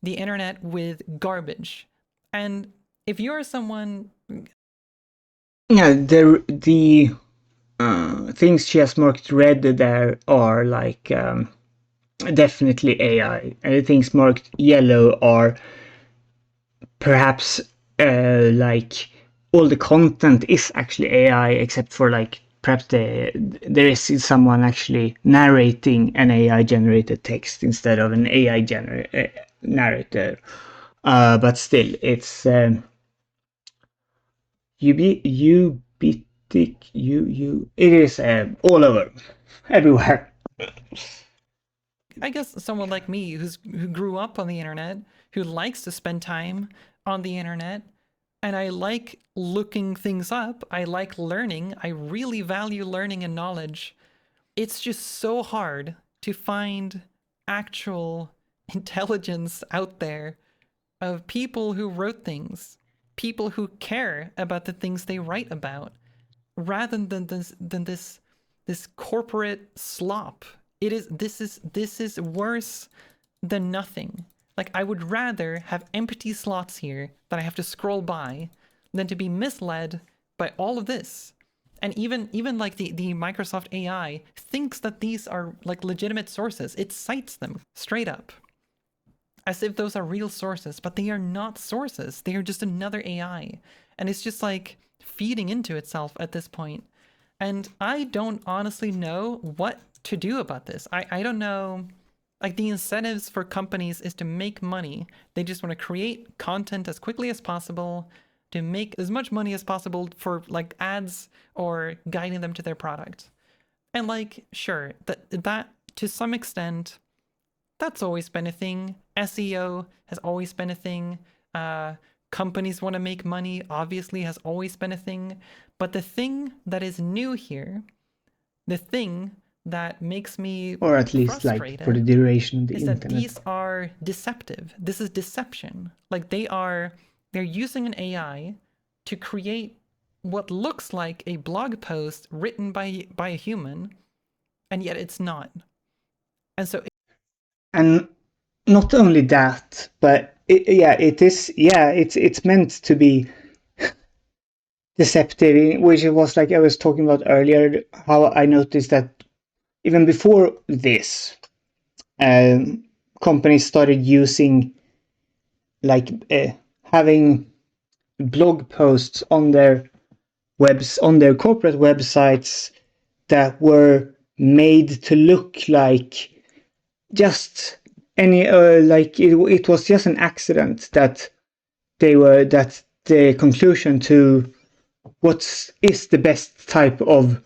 the internet with garbage. And if you're someone... Yeah, the things she has marked red there are like definitely AI. And the things marked yellow are perhaps like all the content is actually AI, except for like perhaps there is someone actually narrating an AI generated text instead of an AI narrator. But still, it's it is all over, everywhere. I guess someone like me who grew up on the internet, who likes to spend time on the internet, and I like looking things up, I like learning, I really value learning and knowledge. It's just so hard to find actual intelligence out there of people who wrote things, people who care about the things they write about, rather than this corporate slop. This is worse than nothing. Like, I would rather have empty slots here that I have to scroll by than to be misled by all of this. And even like the Microsoft AI thinks that these are like legitimate sources. It cites them straight up as if those are real sources, but they are not sources. They are just another AI. And it's just like feeding into itself at this point. And I don't honestly know what to do about this. I don't know. Like, the incentives for companies is to make money. They just want to create content as quickly as possible to make as much money as possible for like ads or guiding them to their product. And like, sure, that to some extent, that's always been a thing. SEO has always been a thing. Companies want to make money, obviously, has always been a thing. But the thing that is new here, the thing that makes me Or at least like frustrated, for the duration of the is that internet. these are deceptive. This is deception. Like, they're using an AI to create what looks like a blog post written by a human, and yet it's not. And so And not only that, but it's meant to be deceptive, which it was like I was talking about earlier, how I noticed that even before this, companies started using like having blog posts on their corporate websites that were made to look like just any like it was just an accident that the conclusion to what is the best type of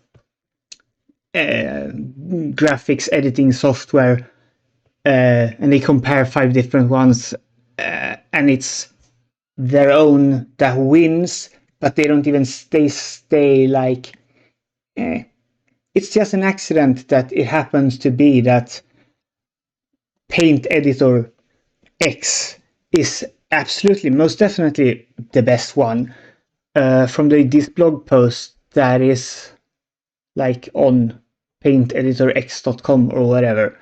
graphics editing software, and they compare 5 different ones, and it's their own that wins, but they don't even stay like it's just an accident that it happens to be that Paint Editor X is absolutely, most definitely the best one from this blog post that is like on painteditorx.com or whatever.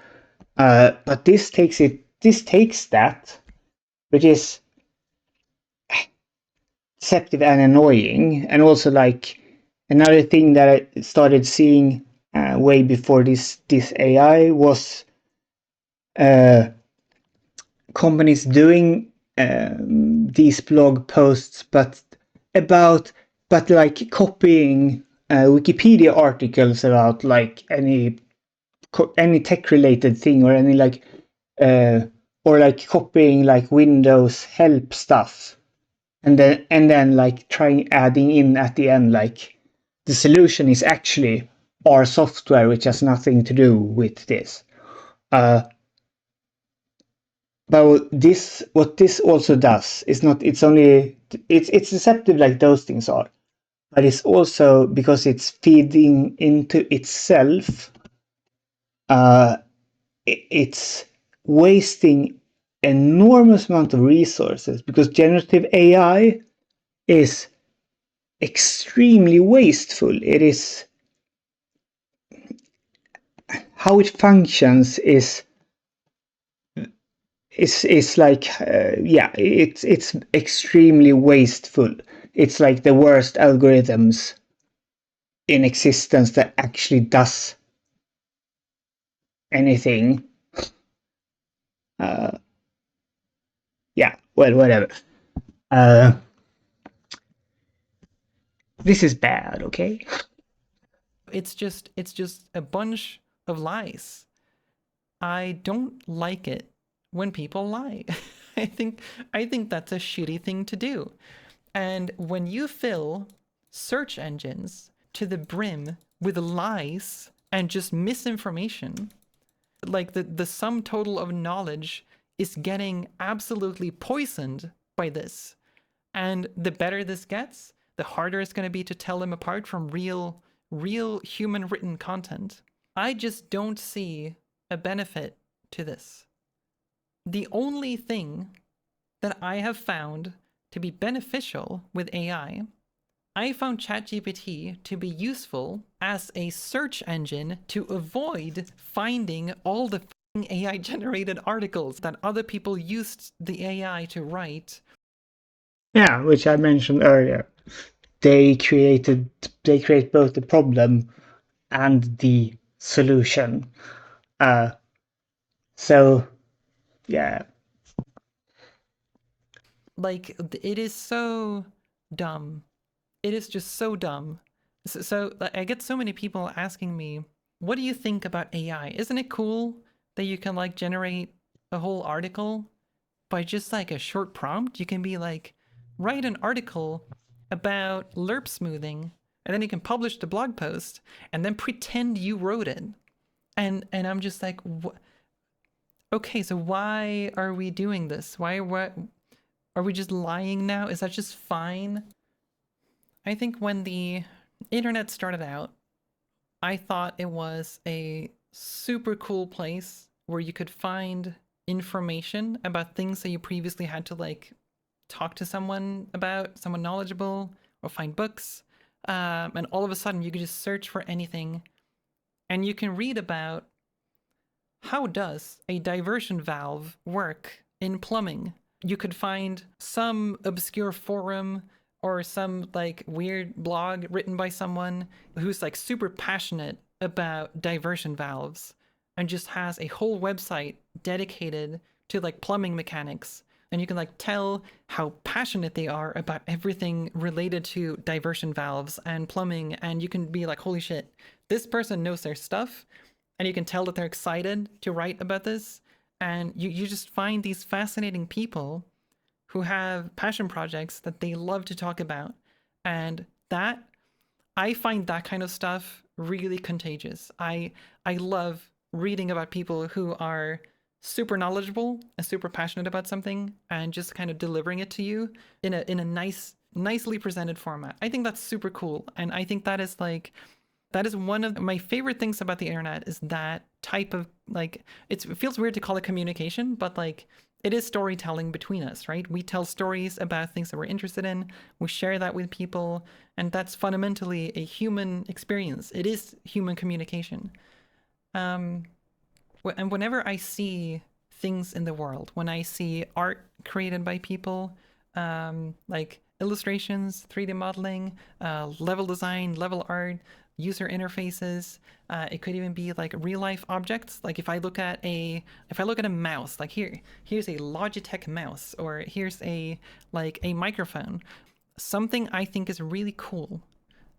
But this takes that, which is deceptive and annoying, and also like another thing that I started seeing way before this AI was companies doing these blog posts, but like copying Wikipedia articles about like any tech related thing, or any like or like copying like Windows help stuff, and then like trying adding in at the end like the solution is actually our software, which has nothing to do with this. But what this also does is not, it's deceptive like those things are, but it's also because it's feeding into itself, it's wasting enormous amount of resources, because generative AI is extremely wasteful. It is how it functions is like it's extremely wasteful. It's like the worst algorithms in existence that actually does anything. Whatever. This is bad, okay? it's just a bunch of lies. I don't like it when people lie. I think that's a shitty thing to do. And when you fill search engines to the brim with lies and just misinformation, like the sum total of knowledge is getting absolutely poisoned by this. And the better this gets, the harder it's going to be to tell them apart from real human written content. I just don't see a benefit to this. The only thing that I have found to be beneficial with AI, I found ChatGPT to be useful as a search engine to avoid finding all the AI generated articles that other people used the AI to write. Yeah, which I mentioned earlier. They create both the problem and the solution. So yeah. Like, it is so dumb. It is just so dumb. So I get so many people asking me, what do you think about AI? Isn't it cool that you can like generate a whole article by just like a short prompt. You can be like, write an article about lerp smoothing, and then you can publish the blog post and then pretend you wrote it. And I'm just like, okay, so why are we doing this? What are we just lying now? Is that just fine? I think when the internet started out, I thought it was a super cool place where you could find information about things that you previously had to like talk to someone about, someone knowledgeable, or find books. And all of a sudden you could just search for anything and you can read about how does a diversion valve work in plumbing. You could find some obscure forum or some like weird blog written by someone who's like super passionate about diversion valves and just has a whole website dedicated to like plumbing mechanics. And you can like tell how passionate they are about everything related to diversion valves and plumbing. And you can be like, holy shit, this person knows their stuff. And you can tell that they're excited to write about this. And you just find these fascinating people who have passion projects that they love to talk about. And that, I find that kind of stuff really contagious. I love reading about people who are super knowledgeable and super passionate about something and just kind of delivering it to you in a nicely presented format. I think that's super cool. And I think that is one of my favorite things about the internet, is that type of like, it feels weird to call it communication, but like it is storytelling between us, right? We tell stories about things that we're interested in. We share that with people. And that's fundamentally a human experience. It is human communication. And whenever I see things in the world, when I see art created by people, like illustrations, 3D modeling, level design, level art, user interfaces, it could even be like real life objects. Like if I look at a mouse, like here's a Logitech mouse, or here's a microphone. Something I think is really cool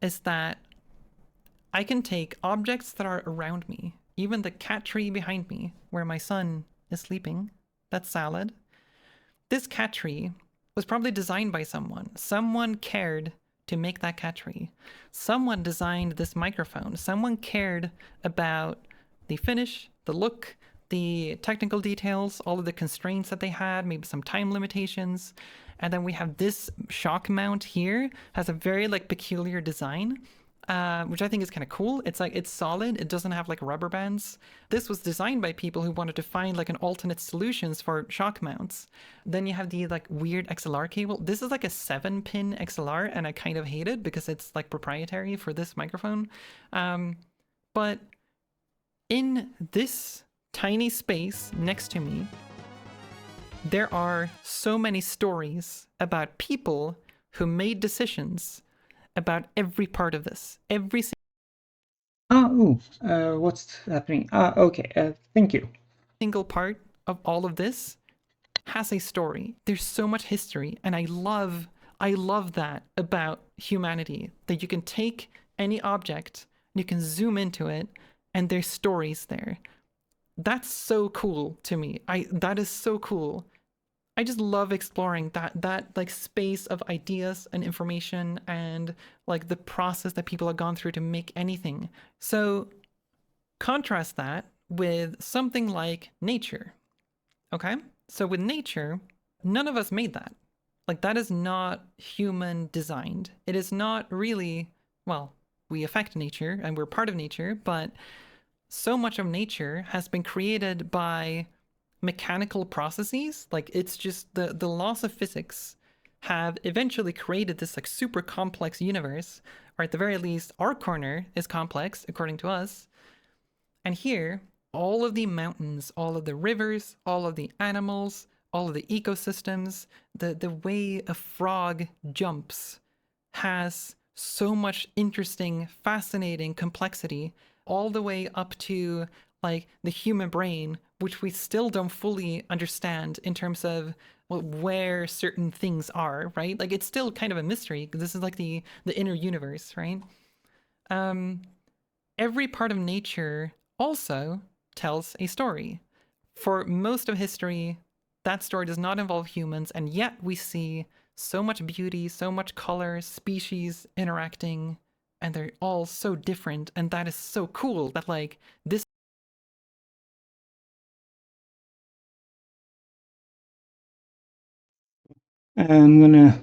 is that I can take objects that are around me, even the cat tree behind me where my son is sleeping, that's Salad. This cat tree was probably designed by someone. Someone cared to make that cat tree. Someone designed this microphone. Someone cared about the finish, the look, the technical details, all of the constraints that they had, maybe some time limitations. And then we have this shock mount here, has a very like peculiar design, which I think is kind of cool. It's like, it's solid. It doesn't have like rubber bands. This was designed by people who wanted to find like an alternate solutions for shock mounts. Then you have the like weird XLR cable. This is like a 7-pin XLR, and I kind of hate it because it's like proprietary for this microphone. But in this tiny space next to me, there are so many stories about people who made decisions about every part of this. Every what's happening? Okay, thank you. single part of all of this has a story. There's so much history, and I love that about humanity, that you can take any object, you can zoom into it, and there's stories there. That's so cool to me. That is so cool. I just love exploring that like space of ideas and information and like the process that people have gone through to make anything. So contrast that with something like nature. Okay? So with nature, none of us made that. Like that is not human designed. It is not really, well, we affect nature and we're part of nature, but so much of nature has been created by mechanical processes. Like it's just the laws of physics have eventually created this like super complex universe, or at the very least our corner is complex according to us. And here, all of the mountains, all of the rivers, all of the animals, all of the ecosystems, the way a frog jumps has so much interesting, fascinating complexity, all the way up to like the human brain, which we still don't fully understand in terms of where certain things are, right? Like it's still kind of a mystery. This is like the inner universe, right? Every part of nature also tells a story. For most of history, that story does not involve humans, and yet we see so much beauty, so much color, species interacting, and they're all so different, and that is so cool that, like, this I'm gonna